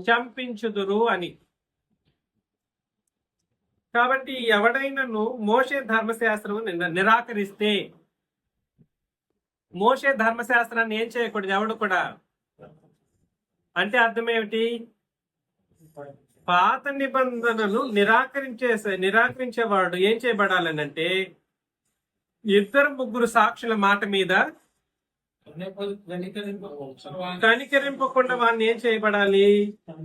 చంపించుదురు అని. కాబట్టి ఎవడైనను మోషే ధర్మశాస్త్రము నిరాకరిస్తే, మోషే ధర్మశాస్త్రాన్ని ఏం చేయకూడదు ఎవడు కూడా అంటే అర్థం ఏమిటి? పాత నిబంధనను నిరాకరించేవాడు ఏం చేయబడాలని అంటే, 2-3 సాక్షుల మాట మీద కనికరింపకుండా వాడిని ఏం చేయబడాలి?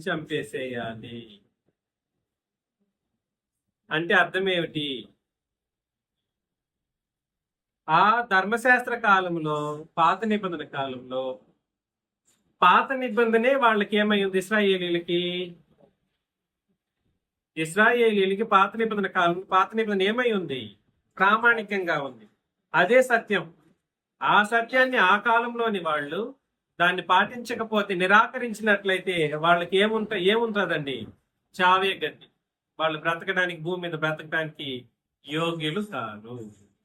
చంపేసేయాలి. అంటే అర్థం ఏమిటి? ఆ ధర్మశాస్త్ర కాలంలో, పాత నిబంధన కాలంలో, పాత నిబంధనే వాళ్ళకి ఏమైంది? ఇస్రాయేలీలకి పాత నిబంధన కాలం, పాత నిబంధన ఏమై ఉంది? ప్రామాణికంగా ఉంది. అదే సత్యం. ఆ సత్యాన్ని ఆ కాలంలోని వాళ్ళు దాన్ని పాటించకపోతే, నిరాకరించినట్లయితే వాళ్ళకి ఏముంటుందండి? చావే గతి. వాళ్ళు బ్రతకడానికి, భూమి మీద బ్రతకడానికి యోగ్యులు కాదు.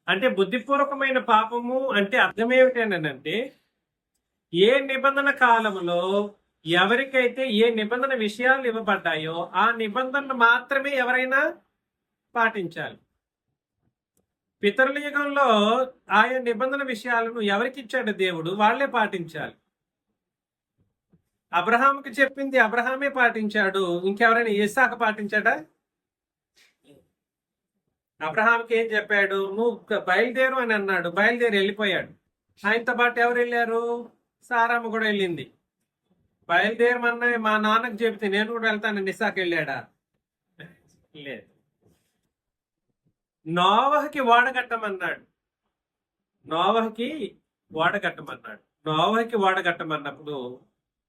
అంటే బుద్ధిపూర్వకమైన పాపము అంటే అర్థం ఏమిటంటే, ఏ నిబంధన కాలంలో ఎవరికైతే ఏ నిబంధన విషయాలు ఇవ్వబడ్డాయో ఆ నిబంధనలు మాత్రమే ఎవరైనా పాటించాలి. పితరుల యుగంలో ఆయా నిబంధన విషయాలను ఎవరికి ఇచ్చాడు దేవుడు? వాళ్లే పాటించాలి. అబ్రహాముకి చెప్పింది అబ్రహామే పాటించాడు. ఇంకెవరైనా ఇస్సాకు పాటించాడా? అబ్రహాంకి ఏం చెప్పాడు? నువ్వు బయలుదేరు అని అన్నాడు. బయలుదేరి వెళ్ళిపోయాడు. ఆయనతో పాటు ఎవరు వెళ్ళారు? సారమ్మ కూడా వెళ్ళింది. బయలుదేరమన్నా మా నాన్నకు చెబితే నేను కూడా వెళ్తానని ఇస్సాకు వెళ్ళాడా? లేదు. నోవహుకి ఓడగట్టమన్నాడు. నోవహుకి ఓడగట్టమన్నప్పుడు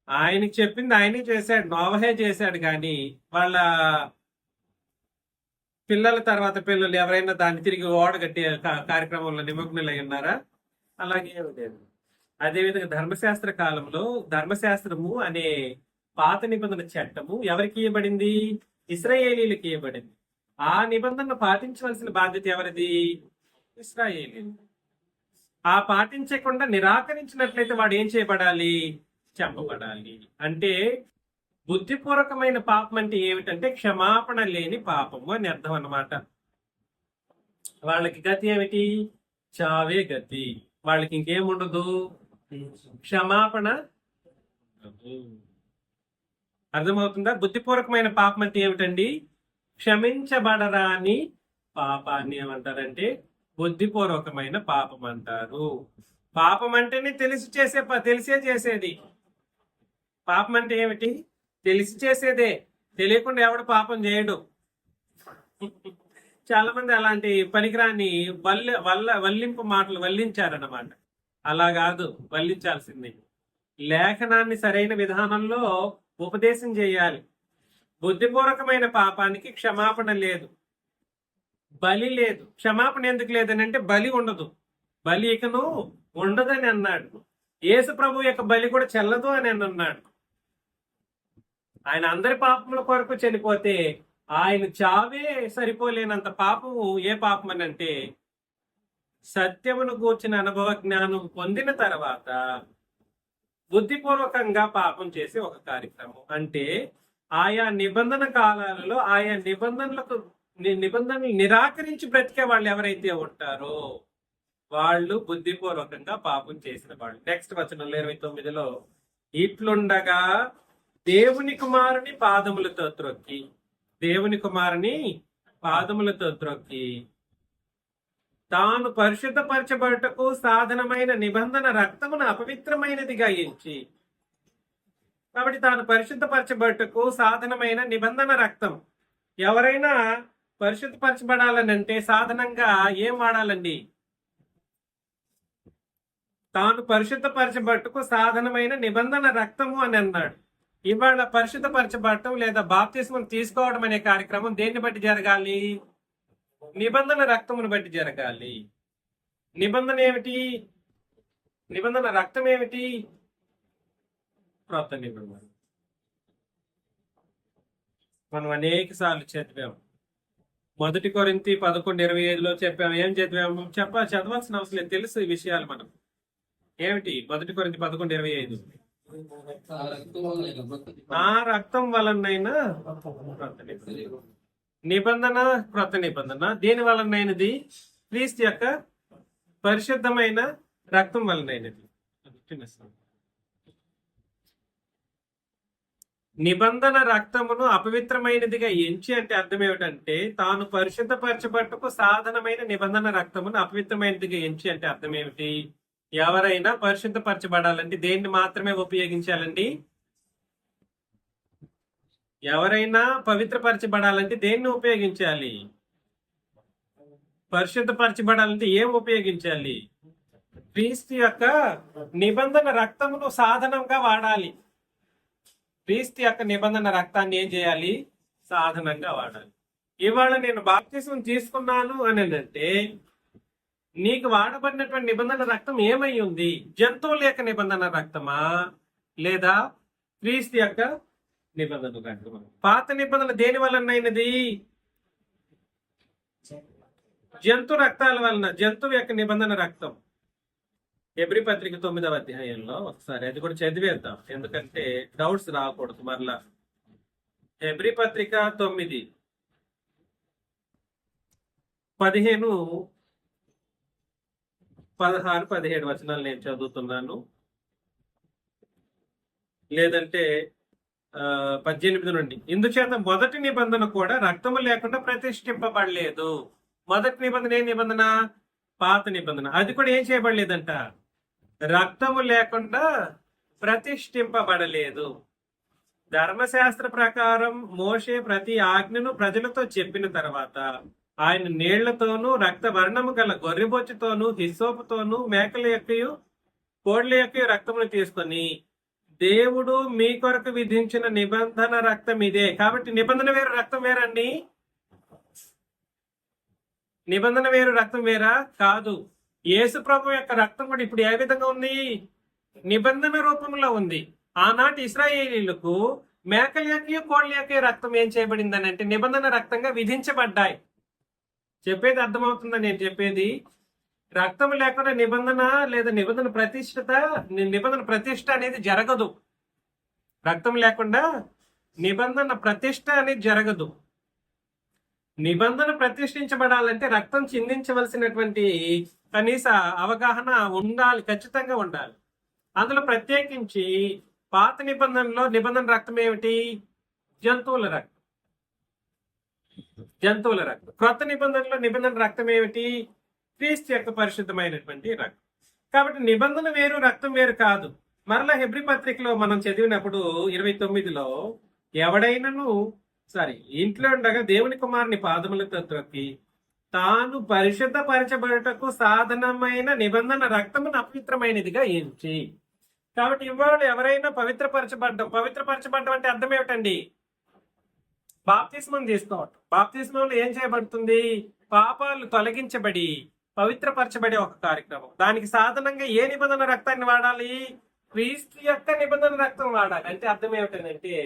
ఆయనకి చెప్పింది ఆయనే చేశాడు. నోవహే చేశాడు. కానీ వాళ్ళ పిల్లల తర్వాత పిల్లలు ఎవరైనా దాన్ని తిరిగి ఓడగట్టే కార్యక్రమంలో నిమగ్నులై ఉన్నారా? అలాగే లేదు. అదేవిధంగా ధర్మశాస్త్ర కాలంలో ధర్మశాస్త్రము అనే పాత నిబంధన చట్టము ఎవరికి ఇవ్వబడింది? ఇశ్రాయేలీలకు ఇవ్వబడింది. ఆ నిబంధనను పాటించవలసిన బాధ్యత ఎవరిది? ఇశ్రాయేలీలు. ఆ పాటించకుండా నిరాకరించినట్లయితే వాడు ఏం చేయబడాలి? చంపబడాలి. అంటే బుద్ధిపూర్వకమైన పాపం అంటే ఏమిటంటే క్షమాపణ లేని పాపము అని అర్థం అన్నమాట. వాళ్ళకి గతి ఏమిటి? చావే గతి. వాళ్ళకి ఇంకేముండదు? క్షమాపణ. అర్థమవుతుందా? బుద్ధిపూర్వకమైన పాపం అంటే ఏమిటండి? క్షమించబడరాని పాపాన్ని ఏమంటారంటే బుద్ధిపూర్వకమైన పాపం అంటారు. పాపం అంటేనే తెలిసే చేసేది. పాపం అంటే ఏమిటి? తెలిసి చేసేదే. తెలియకుండా ఎవడు పాపం చేయడు. చాలా మంది అలాంటి పనికిరాని వల్లింపు మాటలు వల్లించారన్నమాట. అలా కాదు వల్లించాల్సింది. లేఖనాన్ని సరైన విధానంలో ఉపదేశం చేయాలి. బుద్ధిపూర్వకమైన పాపానికి క్షమాపణ లేదు, బలి లేదు. క్షమాపణ ఎందుకు లేదనంటే బలి ఉండదు. బలి ఇకను ఉండదని అన్నాడు. యేసు ప్రభు యొక్క బలి కూడా చెల్లదు అని అన్నాడు. ఆయన అందరి పాపముల కొరకు చనిపోతే ఆయన చావే సరిపోలేనంత పాపము ఏ పాపం అని అంటే, సత్యమును గూర్చిన అనుభవ జ్ఞానం పొందిన తర్వాత బుద్ధిపూర్వకంగా పాపం చేసే ఒక కార్యక్రమం. అంటే ఆయా నిబంధన కాలాలలో ఆయా నిబంధనలు నిరాకరించి బ్రతికే వాళ్ళు ఎవరైతే ఉంటారో వాళ్ళు బుద్ధిపూర్వకంగా పాపం చేసిన వాళ్ళు. నెక్స్ట్ వచనంలో 29లో, ఇట్లుండగా దేవుని కుమారుని పాదములతో త్రొక్కి తాను పరిశుద్ధపరచబడుటకు సాధనమైన నిబంధన రక్తమును అపవిత్రమైనదిగా ఎంచి. కాబట్టి తాను పరిశుద్ధపరచబడుటకు సాధనమైన నిబంధన రక్తం. ఎవరైనా పరిశుద్ధపరచబడాలనంటే సాధనంగా ఏం వాడాలండి? తాను పరిశుద్ధపరచబట్టుకు సాధనమైన నిబంధన రక్తము అని అన్నాడు. ఇవాళ పరిశుద్ధపరచబడటం లేదా బాప్తిస్మం తీసుకోవడం అనే కార్యక్రమం దేన్ని బట్టి జరగాలి? నిబంధన రక్తమును బట్టి జరగాలి. నిబంధన ఏమిటి? నిబంధన రక్తం ఏమిటి? క్రొత్త నిబంధన. మనం అనేక సార్లు చదివాము. 1 కొరింథీ 11:25లో చెప్పాము. ఏం చదివాము? చదవాల్సిన అవసరం లేదు, తెలుసు ఈ విషయాలు. మనం ఏమిటి? 1 కొరింథీ 11:25, ఆ రక్తం వలనైనా నిబంధన, క్రొత్త నిబంధన దేని వలనైనది? క్రీస్తు యొక్క పరిశుద్ధమైన రక్తం వలనైనది. నిబంధన రక్తమును అపవిత్రమైనదిగా ఎంచి అంటే అర్థం ఏమిటంటే తాను పరిశుద్ధపరచబట్టుకు సాధనమైన నిబంధన రక్తమును అపవిత్రమైనదిగా ఎంచి అంటే అర్థం ఏమిటి? ఎవరైనా పరిశుద్ధపరచబడాలంటే దేన్ని మాత్రమే ఉపయోగించాలండి? ఎవరైనా పవిత్రపరచబడాలంటే దేన్ని ఉపయోగించాలి? పరిశుద్ధపరచబడాలంటే ఏం ఉపయోగించాలి? క్రీస్తు యొక్క నిబంధన రక్తమును సాధనంగా వాడాలి. క్రీస్తు యొక్క నిబంధన రక్తాన్ని ఏం చేయాలి? సాధనంగా వాడాలి. ఇవాళ నేను బాప్తిసం తీసుకున్నాను అని అంటే నీకు వాడబడినటువంటి నిబంధన రక్తం ఏమై ఉంది? జంతువుల యొక్క నిబంధన రక్తమా లేదా క్రీస్తు యొక్క నిబంధన రక్తమా? పాత నిబంధన దేని వలనైనది? జంతు రక్తాల వలన, జంతువు యొక్క నిబంధన రక్తం. హెబ్రీ పత్రిక 9వ అధ్యాయంలో ఒకసారి అది కూడా చదివేద్దాం, ఎందుకంటే డౌట్స్ రాకూడదు మరలా. హెబ్రీ పత్రిక 9, 15, 16, 17 వచనాలు నేను చదువుతున్నాను. లేదంటే 18 నుండి. ఇందుచేత మొదటి నిబంధన కూడా రక్తము లేకుండా ప్రతిష్ఠింపబడలేదు. మొదటి నిబంధన ఏ నిబంధన? పాత నిబంధన. అది కూడా ఏం చేయబడలేదంట? రక్తము లేకుండా ప్రతిష్ఠింపబడలేదు. ధర్మశాస్త్ర ప్రకారం మోషే ప్రతి ఆజ్ఞను ప్రజలతో చెప్పిన తర్వాత ఆయన నీళ్లతోనూ రక్త వర్ణము గల గొర్రెబొచ్చుతోనూ హిస్సోపుతోనూ మేకల యొక్కయు కోళ్ల యొక్కయు రక్తమును తీసుకొని దేవుడు మీ కొరకు విధించిన నిబంధన రక్తం ఇదే. కాబట్టి నిబంధన వేరు రక్తం వేరండి. నిబంధన వేరు రక్తం వేరా? కాదు. యేసు ప్రభు యొక్క రక్తం కూడా ఇప్పుడు ఏ విధంగా ఉంది? నిబంధన రూపంలో ఉంది. ఆనాటి ఇశ్రాయేలీలకు మేకల యొక్క కోళ్ళ యొక్క రక్తం ఏం చేయబడిందని అంటే నిబంధన రక్తంగా విధించబడ్డాయి. చెప్పేది అర్థమవుతుందా నేను చెప్పేది? రక్తం లేకుండా నిబంధన లేదా నిబంధన ప్రతిష్ఠ అనేది జరగదు. రక్తం లేకుండా నిబంధన ప్రతిష్ఠ అనేది జరగదు. నిబంధన ప్రతిష్ఠించబడాలంటే రక్తం చిందించవలసినటువంటి కనీస అవగాహన ఉండాలి, ఖచ్చితంగా ఉండాలి. అందులో ప్రత్యేకించి పాత నిబంధనలో నిబంధన రక్తం ఏమిటి? జంతువుల రక్తం. క్రొత్త నిబంధనలో నిబంధన రక్తం ఏమిటి? క్రీస్తు యొక్క పరిశుద్ధమైనటువంటి రక్తం. కాబట్టి నిబంధన వేరు రక్తం వేరు కాదు. మరలా హెబ్రీ పత్రికలో మనం చదివినప్పుడు 29లో ఎవడైనను ఇంట్లో ఉండగా దేవుని కుమారుని పాదములతో త్రొక్కి తాను పరిశుద్ధపరచబడుటకు సాధనమైన నిబంధన రక్తమును అపవిత్రమైనదిగా ఎంచి. కాబట్టి ఇవాళ ఎవరైనా పవిత్రపరచబడ్డం అంటే అర్థం ఏమిటండి? బాప్తిస్మం తీసుకోవటం. బాప్తిస్మంలో ఏం చేయబడుతుంది? పాపాలు తొలగించబడి పవిత్రపరచబడే ఒక కార్యక్రమం. దానికి సాధనంగా ఏ నిబంధన రక్తాన్ని వాడాలి? క్రీస్తు యొక్క నిబంధన రక్తం వాడాలి. అంటే అర్థం ఏమిటంటే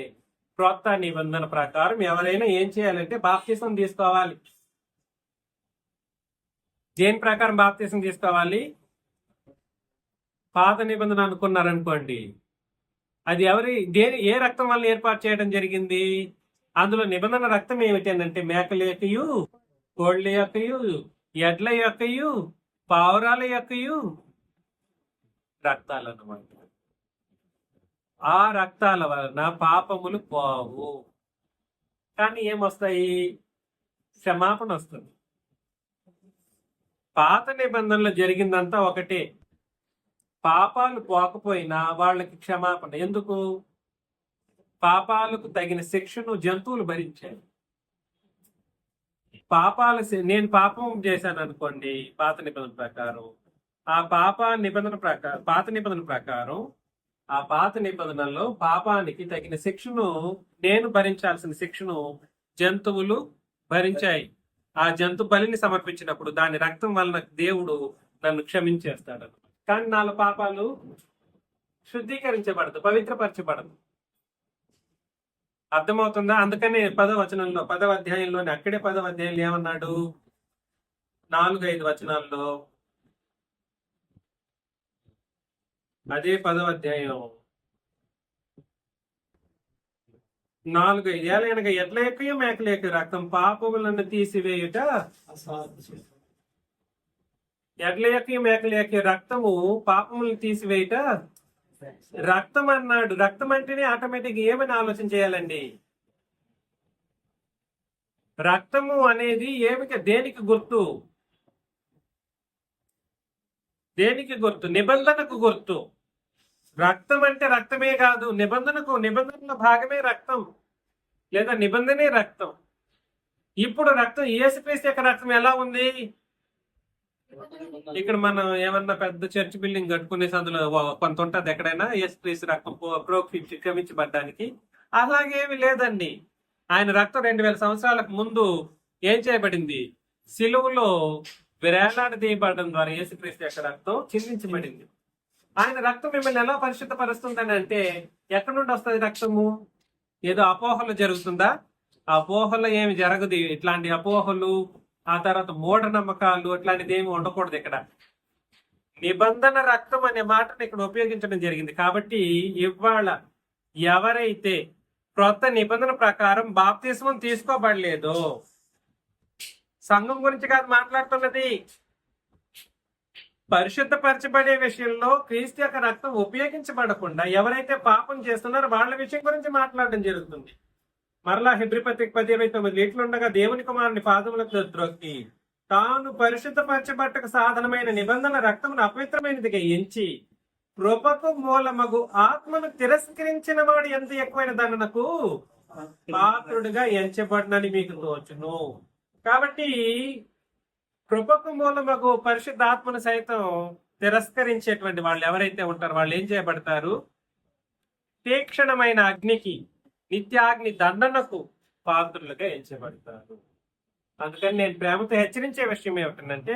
క్రొత్త నిబంధన ప్రకారం ఎవరైనా ఏం చేయాలంటే బాప్తిసం తీసుకోవాలి. దేని ప్రకారం బాప్తిసం తీసుకోవాలి? పాత నిబంధన అనుకున్నారనుకోండి, అది ఏ రక్తం వల్ల ఏర్పాటు చేయడం జరిగింది? అందులో నిబంధన రక్తం ఏమిటి అంటే మేకల యొక్కయు కోళ్ల యొక్కయు ఎడ్ల యొక్కయు పావురాల యొక్కయు రక్తాలు అన్నమాట. ఆ రక్తాల వలన పాపములు పోవు. కానీ ఏమొస్తాయి? క్షమాపణ వస్తుంది. పాత నిబంధనలో జరిగిందంతా ఒకటే. పాపాలు పోకపోయినా వాళ్ళకి క్షమాపణ. ఎందుకు? పాపాలకు తగిన శిక్షను జంతువులు భరించాయి. నేను పాపం చేశాను అనుకోండి, పాత నిబంధన ప్రకారం ఆ పాత నిబంధనలో పాపానికి తగిన శిక్షను, నేను భరించాల్సిన శిక్షను జంతువులు భరించాయి. ఆ జంతు బలిని సమర్పించినప్పుడు దాని రక్తం వలన దేవుడు నన్ను క్షమించేస్తాడు. కానీ నాలో పాపాలు శుద్ధీకరించబడదు, పవిత్రపరచబడదు. అర్థమవుతుందా? అందుకనే 10వ అధ్యాయంలోని అక్కడే 10వ అధ్యాయంలో ఏమన్నాడు? 4-5 వచనాల్లో అదే 10వ అధ్యాయం 4-5 ఏలైనగా ఎడ్ల యొక్క మేకల యొక్క రక్తం పాపములను తీసివేయుట ఎడ్ల యొక్క మేకల యొక్క రక్తము పాపములను తీసివేయుట రక్తం అన్నాడు. రక్తం అంటేనే ఆటోమేటిక్ ఏమని ఆలోచన చేయాలండి? రక్తము అనేది దేనికి గుర్తు? దేనికి గుర్తు? నిబంధనకు గుర్తు. రక్తం అంటే రక్తమే కాదు, నిబంధనలో భాగమే రక్తం, లేదా నిబంధనే రక్తం. ఇప్పుడు రక్తం యేసుక్రీస్తు యొక్క రక్తం ఎలా ఉంది? ఇక్కడ మనం ఏమన్నా పెద్ద చర్చ్ బిల్డింగ్ కట్టుకునేసి అందులో కొంత ఉంటుంది ఎక్కడైనా యేసుక్రీస్తు రక్తం క్షమించబడ్డానికి. అలాగేమి లేదండి. ఆయన రక్తం 2000 సంవత్సరాలకు ముందు ఏం చేయబడింది? సిలువలో వేలాడదీయబడడం ద్వారా యేసుక్రీస్తు యొక్క రక్తం చిందించబడింది. ఆయన రక్తం మిమ్మల్ని ఎలా పరిశుద్ధపరుస్తుందని అంటే, ఎక్కడి నుండి వస్తుంది రక్తము? ఏదో అపోహలు జరుగుతుందా? అపోహలు ఏమి జరగదు. ఇట్లాంటి అపోహలు, ఆ తర్వాత మూఢనమ్మకాలు అట్లాంటిది ఏమి ఉండకూడదు. ఇక్కడ నిబంధన రక్తం అనే మాటను ఇక్కడ ఉపయోగించడం జరిగింది. కాబట్టి ఇవాళ ఎవరైతే క్రొత్త నిబంధన ప్రకారం బాప్తిస్మం తీసుకోబడలేదో, సంఘం గురించి కాదు మాట్లాడుతున్నది, పరిశుద్ధపరచబడే విషయంలో క్రీస్తు యొక్క రక్తం ఉపయోగించబడకుండా ఎవరైతే పాపం చేస్తున్నారో వాళ్ళ విషయం గురించి మాట్లాడడం జరుగుతుంది. మరలా హెబ్రీ పత్రిక 10:29 ఇట్లుండగా దేవుని కుమారుని పాదములకు త్రొక్కి తాను పరిశుద్ధపరచబట్టకు సాధనమైన నిబంధన రక్తమును అపవిత్రమైనదిగా ఎంచి కృపకు మూలమగు ఆత్మను తిరస్కరించిన వాడు ఎంత ఎక్కువైన దండనకు పాత్రుడుగా ఎంచబడినని మీకు తోచును. కాబట్టి కృపకు మూలమగు పరిశుద్ధ ఆత్మను సైతం తిరస్కరించేటువంటి వాళ్ళు ఎవరైతే ఉంటారో వాళ్ళు ఏం చేయబడతారు? తీక్షణమైన అగ్నికి, నిత్యాగ్ని దండనకు పాత్రులుగా ఎంచబడతారు. అందుకని నేను ప్రేమతో హెచ్చరించే విషయం ఏమిటంటే,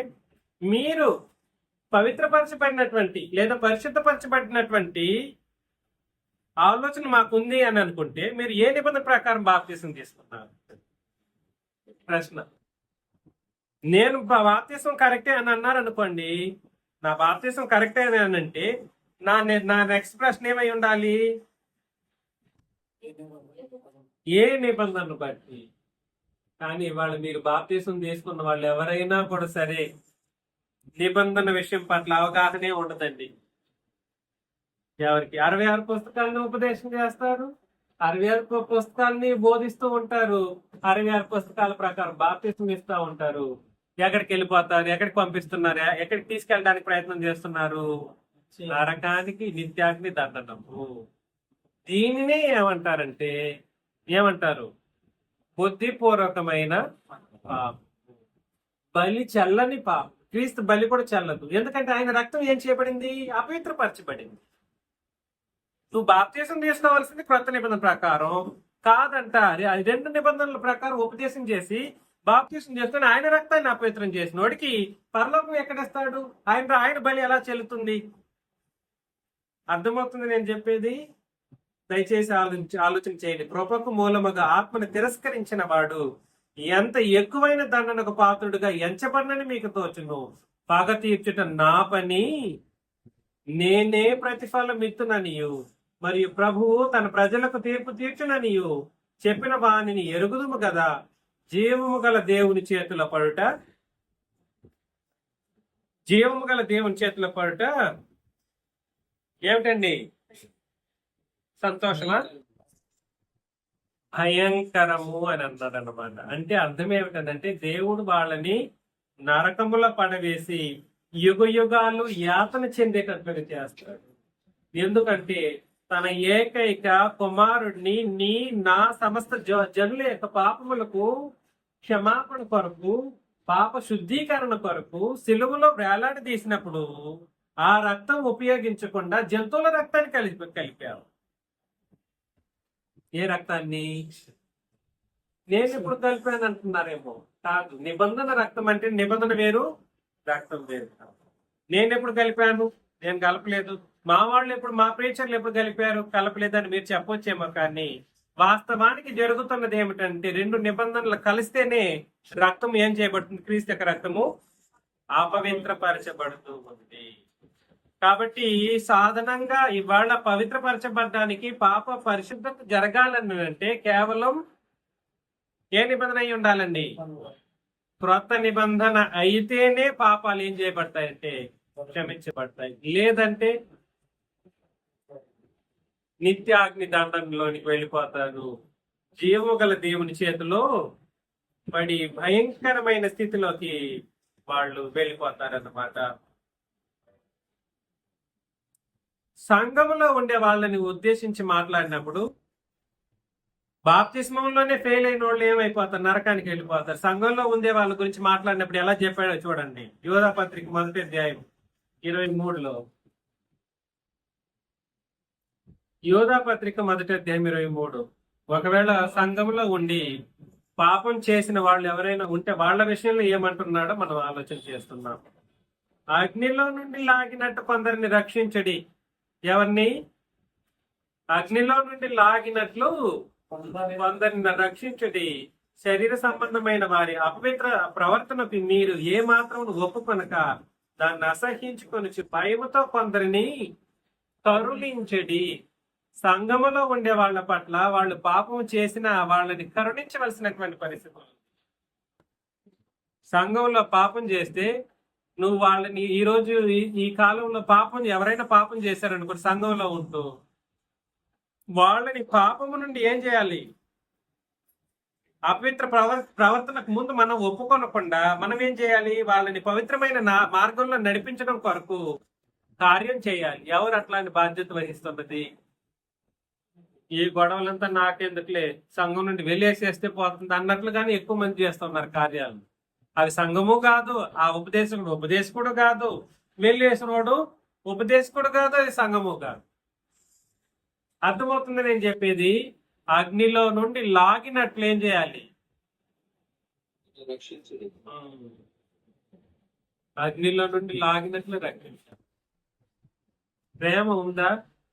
మీరు పవిత్రపరచబడినటువంటి లేదా పరిశుద్ధపరచబడినటువంటి ఆలోచన మాకుంది అని అనుకుంటే మీరు ఏ నిబంధన ప్రకారం బాప్తీసం తీసుకున్నారు? ప్రశ్న. నేను బాప్తీసం కరెక్టే అని అన్నారు అనుకోండి, నా బాప్తీసం కరెక్టే అని అంటే నా నెక్స్ట్ ప్రశ్న ఏమై ఉండాలి? ఏ నిబంధనను బట్టి? కానీ ఇవాళ మీరు బాప్తీసం తీసుకున్న వాళ్ళు ఎవరైనా కూడా సరే నిబంధన విషయం పట్ల అవగాహనే ఉండదండి. ఎవరికి 66 పుస్తకాలను ఉపదేశం చేస్తారు, 66 పుస్తకాలని బోధిస్తూ ఉంటారు, 66 పుస్తకాల ప్రకారం బాప్తీసం ఇస్తూ ఉంటారు. ఎక్కడికి వెళ్ళిపోతారు? ఎక్కడికి పంపిస్తున్నారు? ఎక్కడికి తీసుకెళ్ళడానికి ప్రయత్నం చేస్తున్నారు? నరకానికి, నిత్యాగ్ని దండనము. దీనినే ఏమంటారు? బుద్ధిపూర్వకమైన పాపం, బలి చెల్లని పాపం. క్రీస్తు బలి కూడా చెల్లదు, ఎందుకంటే ఆయన రక్తం ఏం చేయబడింది? అపవిత్రపరచబడింది. నువ్వు బాప్తీసం తీసుకోవాల్సింది క్రొత్త నిబంధన ప్రకారం కాదంట. 2 నిబంధనల ప్రకారం ఉపదేశం చేసి బాప్తీసం చేసుకుని ఆయన రక్తాన్ని అపవిత్రం చేసిన వాడికి పరలోకం ఎక్కడిస్తాడు? ఆయన బలి ఎలా చెల్లుతుంది? అర్థమవుతుంది నేను చెప్పేది? దయచేసి ఆలోచన చేయండి. కృపకు మూలముగా ఆత్మను తిరస్కరించిన వాడు ఎంత ఎక్కువైన దండనకు పాత్రుడుగా ఎంచబడినని మీకు తోచును. పగ తీర్చుట నా పని, నేనే ప్రతిఫలం ఇత్తుననియు, మరియు ప్రభువు తన ప్రజలకు తీర్పు తీర్చుననియు చెప్పిన వాణిని ఎరుగుదుము కదా. జీవము గల దేవుని చేతుల పడుట ఏమిటండి? సంతోషమా? భయంకరము అని అన్నాడు అన్నమాట. అంటే అర్థం ఏమిటంటే, దేవుడు వాళ్ళని నరకముల పడవేసి యుగ యుగాలు యాతన చెందేటట్లుగా చేస్తాడు. ఎందుకంటే తన ఏకైక కుమారుడిని నా సమస్త జనుల యొక్క పాపములకు క్షమాపణ కొరకు, పాప శుద్ధీకరణ కొరకు సిలువలో వేలాడదీసినప్పుడు ఆ రక్తం ఉపయోగించకుండా జంతువుల రక్తాన్ని కలిపారు. ఏ రక్తాన్ని? నేను ఇప్పుడు కలిపాను అంటున్నారేమో. కాదు, నిబంధన రక్తం అంటే నిబంధన వేరు, రక్తం వేరు. నేను ఎప్పుడు కలిపాను? నేను కలపలేదు. మా ప్రీచర్లు ఎప్పుడు కలపలేదని మీరు చెప్పొచ్చేమో. కానీ వాస్తవానికి జరుగుతున్నది ఏమిటంటే, 2 నిబంధనలు కలిస్తేనే రక్తం ఏం చేయబడుతుంది? క్రీస్తు యొక్క రక్తము అపవిత్రపరచబడుతూ ఉంది. కాబట్టి సాధనంగా ఇవాళ పవిత్రపరచబడడానికి, పాప పరిశుద్ధత జరగాలని అంటే కేవలం ఏ నిబంధన అయి ఉండాలండి? క్రొత్త నిబంధన అయితేనే పాపాలు ఏం చేయబడతాయంటే క్షమించబడతాయి. లేదంటే నిత్యాగ్ని దండంలోనికి వెళ్ళిపోతారు. జీవము గల దేవుని చేతిలో పడి భయంకరమైన స్థితిలోకి వాళ్ళు వెళ్ళిపోతారన్నమాట. సంఘములో ఉండే వాళ్ళని ఉద్దేశించి మాట్లాడినప్పుడు బాప్తిస్మంలోనే ఫెయిల్ అయిన వాళ్ళు ఏమైపోతారు? నరకానికి వెళ్ళిపోతారు. సంఘంలో ఉండే వాళ్ళ గురించి మాట్లాడినప్పుడు ఎలా చెప్పాడో చూడండి. యోధా పత్రిక 1వ అధ్యాయం 23లో. యోధా పత్రిక 1వ అధ్యాయం 23. ఒకవేళ సంఘంలో ఉండి పాపం చేసిన వాళ్ళు ఎవరైనా ఉంటే వాళ్ళ విషయంలో ఏమంటున్నాడో మనం ఆలోచన చేస్తున్నాం. అగ్నిలో నుండి లాగినట్టు కొందరిని రక్షించడి. ఎవరిని? అగ్నిలో నుండి లాగినట్లు కొందరిని రక్షించడి. శరీర సంబంధమైన వారి అపవిత్ర ప్రవర్తనకు మీరు ఏ మాత్రం ఒప్పుకొనక దాన్ని అసహించుకొని భయముతో కొందరిని కరుణించడి. సంఘములో ఉండే వాళ్ళ పట్ల వాళ్ళు పాపం చేసిన వాళ్ళని కరుణించవలసినటువంటి పరిస్థితులు. సంఘంలో పాపం చేస్తే నువ్వు వాళ్ళని ఈ రోజు ఈ కాలంలో పాపం ఎవరైనా పాపం చేశారనుకో, సంఘంలో ఉంటూ వాళ్ళని పాపము నుండి ఏం చేయాలి? అపవిత్ర ప్రవర్తనకు ముందు మనం ఒప్పుకొనకుండా మనం ఏం చేయాలి? వాళ్ళని పవిత్రమైన మార్గంలో నడిపించడం కొరకు కార్యం చేయాలి. ఎవరు అట్లాంటి బాధ్యత వహిస్తున్నది? ఈ గొడవలంతా నాకెందుకులే, సంఘం నుండి వెళ్ళేసేస్తే పోతుంది అన్నట్లుగానే ఎక్కువ మంది చేస్తున్నారు కార్యాలు. అవి సంఘము కాదు, ఆ ఉపదేశకుడు కాదు, వెళ్ళేసినోడు ఉపదేశకుడు కాదు, అది సంఘము కాదు. అర్థమవుతుంది నేను చెప్పేది? అగ్నిలో నుండి లాగినట్లు ఏం చేయాలి? అగ్నిలో నుండి లాగినట్లు రక్షించాలి. ప్రేమ ఉందా?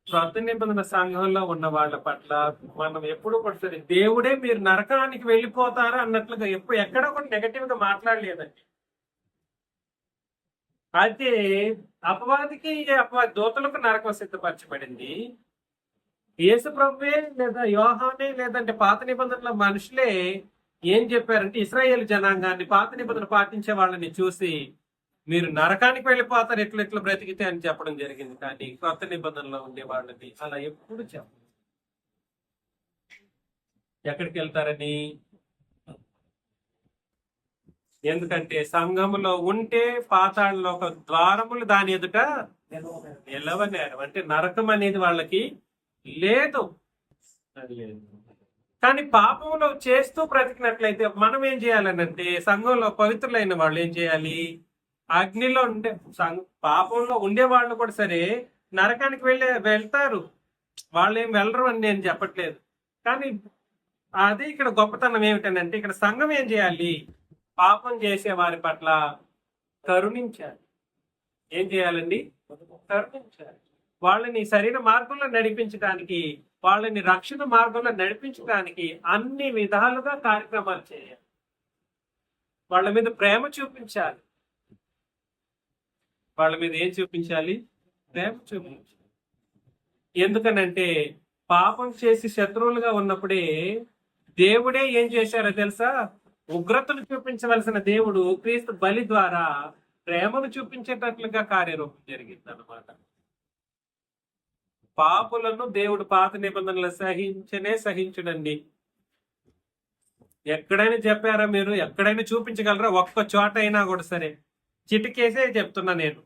క్రొత్త నిబంధన సంఘంలో ఉన్న వాళ్ళ పట్ల మనం ఎప్పుడు కూడా దేవుడే మీరు నరకానికి వెళ్ళిపోతారా అన్నట్లుగా ఎక్కడ కూడా నెగటివ్ గా మాట్లాడలేదండి. అయితే అపవాదికి దూతలకు నరకం సిద్ధపరచబడింది. యేసు ప్రభువే లేదా యోహానే లేదంటే పాత నిబంధనల మనుషులే ఏం చెప్పారంటే ఇశ్రాయేలు జనాంగాన్ని పాత నిబంధన పాటించే వాళ్ళని చూసి మీరు నరకానికి వెళ్ళిపోతారు ఎట్లా బ్రతికితే అని చెప్పడం జరిగింది. కానీ కొత్త నిబంధనలో ఉండే వాళ్ళని అలా ఎప్పుడు చెప్పరు. ఎక్కడికి వెళ్తారని? ఎందుకంటే సంఘములో ఉంటే పాతాళంలో ఒక ద్వారములు దాని ఎదుట నిలవనేరు. అంటే నరకం అనేది వాళ్ళకి లేదు. కానీ పాపంలో చేస్తూ బ్రతికినట్లయితే మనం ఏం చేయాలనంటే సంఘంలో పవిత్రులైన వాళ్ళు ఏం చేయాలి? అగ్నిలో ఉండే పాపంలో ఉండే వాళ్ళు కూడా సరే నరకానికి వెళ్తారు. వాళ్ళు ఏం వెళ్ళరు అని నేను చెప్పట్లేదు. కానీ అది ఇక్కడ గొప్పతనం ఏమిటనంటే ఇక్కడ సంఘం ఏం చేయాలి? పాపం చేసే వారి పట్ల కరుణించాలి. ఏం చేయాలండి? కరుణించాలి. వాళ్ళని శరీర మార్గంలో నడిపించడానికి, వాళ్ళని రక్షణ మార్గంలో నడిపించడానికి అన్ని విధాలుగా కార్యక్రమాలు చేయాలి. వాళ్ళ మీద ప్రేమ చూపించాలి. వాళ్ళ మీద ఏం చూపించాలి? ప్రేమ చూపించాలి. ఎందుకనంటే పాపం చేసి శత్రువులుగా ఉన్నప్పుడే దేవుడే ఏం చేశారో తెలుసా? ఉగ్రతను చూపించవలసిన దేవుడు క్రీస్తు బలి ద్వారా ప్రేమను చూపించేటట్లుగా కార్యరూపం జరిగింది అన్నమాట. పాపులను దేవుడు పాత నిబంధనలు సహించుడండి. ఎక్కడైనా చెప్పారా మీరు? ఎక్కడైనా చూపించగలరా? ఒక్క చోట అయినా కూడా సరే చిటికేసే చెప్తున్నా నేను.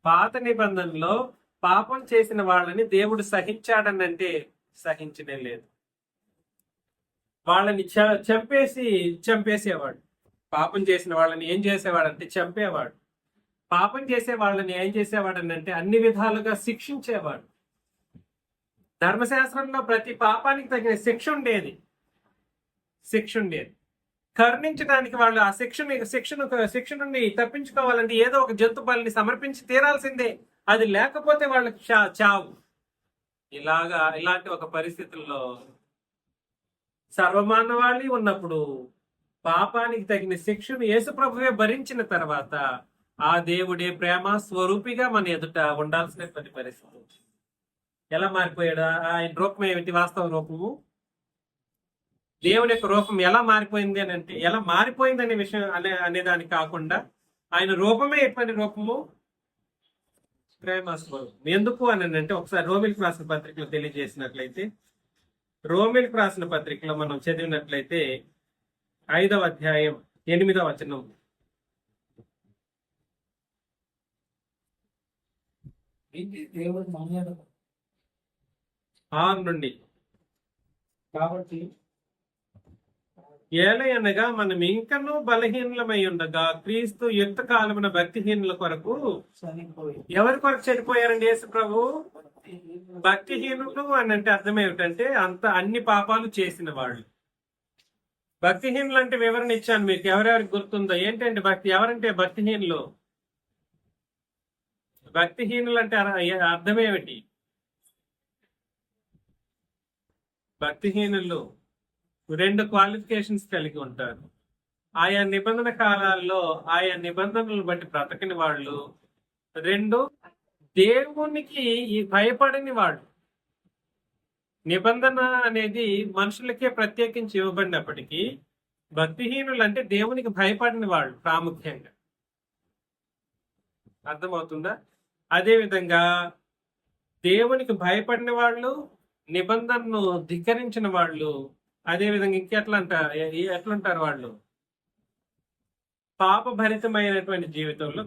పాత నిబంధనలో పాపం చేసిన వాళ్ళని దేవుడు సహించాడనంటే సహించనే లేదు. వాళ్ళని చంపేసేవాడు. పాపం చేసిన వాళ్ళని ఏం చేసేవాడంటే చంపేవాడు. పాపం చేసే వాళ్ళని ఏం చేసేవాడనంటే అన్ని విధాలుగా శిక్షించేవాడు. ధర్మశాస్త్రంలో ప్రతి పాపానికి తగిన శిక్ష ఉండేది. కరుణించడానికి వాళ్ళు ఆ శిక్ష నుండి తప్పించుకోవాలంటే ఏదో ఒక జంతు బలిని సమర్పించి తీరాల్సిందే. అది లేకపోతే వాళ్ళకి చావు. ఇలాంటి ఒక పరిస్థితుల్లో సర్వమానవాళి ఉన్నప్పుడు పాపానికి తగిన శిక్షను యేసు ప్రభువే భరించిన తర్వాత ఆ దేవుడే ప్రేమ స్వరూపిగా మన ఎదుట ఉండాల్సినటువంటి పరిస్థితి. ఎలా మారిపోయాడా? ఆయన రూపం ఏమిటి? వాస్తవ రూపము. దేవుని యొక్క రూపం ఎలా మారిపోయింది అని అంటే, ఎలా మారిపోయింది అనే విషయం అనేదానికి కాకుండా ఆయన రూపమే ఎటువంటి రూపము? ప్రేమస్వరూపం. ఎందుకు అని అంటే ఒకసారి రోమిల్కి రాసిన పత్రికలో తెలియజేసినట్లయితే, రోమిల్కి రాసిన పత్రికలో మనం చదివినట్లయితే 5వ అధ్యాయం 8వ వచనం, ఇది దేవుడు మన 6 నుండి, కాబట్టి ఏలయనగా మనం ఇంకనూ బలహీనులమై ఉండగా క్రీస్తు యుక్త కాలమున భక్తిహీనుల కొరకు, చనిపోయి ఎవరి కొరకు చనిపోయారండి యేసు ప్రభు? భక్తిహీనులు అని అంటే అర్థం ఏమిటంటే అన్ని పాపాలు చేసిన వాళ్ళు. భక్తిహీనులు అంటే వివరణ ఇచ్చాను మీకు, ఎవరెవరికి గుర్తుందో ఏంటంటే ఎవరంటే భక్తిహీనులు? భక్తిహీనులు అంటే అర్థం ఏమిటి? భక్తిహీనులు 2 క్వాలిఫికేషన్స్ కలిగి ఉంటారు. ఆయా నిబంధన కాలాల్లో ఆయా నిబంధనలు బట్టి బ్రతకని వాళ్ళు, 2 దేవునికి భయపడని వాళ్ళు. నిబంధన అనేది మనుషులకే ప్రత్యేకించి ఇవ్వబడినప్పటికీ భక్తిహీనులు అంటే దేవునికి భయపడని వాళ్ళు ప్రాముఖ్యంగా. అర్థమవుతుందా? అదే విధంగా దేవునికి భయపడిన వాళ్ళు, నిబంధనను ధిక్కరించిన వాళ్ళు, అదే విధంగా ఎట్లుంటారు వాళ్ళు? పాపభరితమైనటువంటి జీవితంలో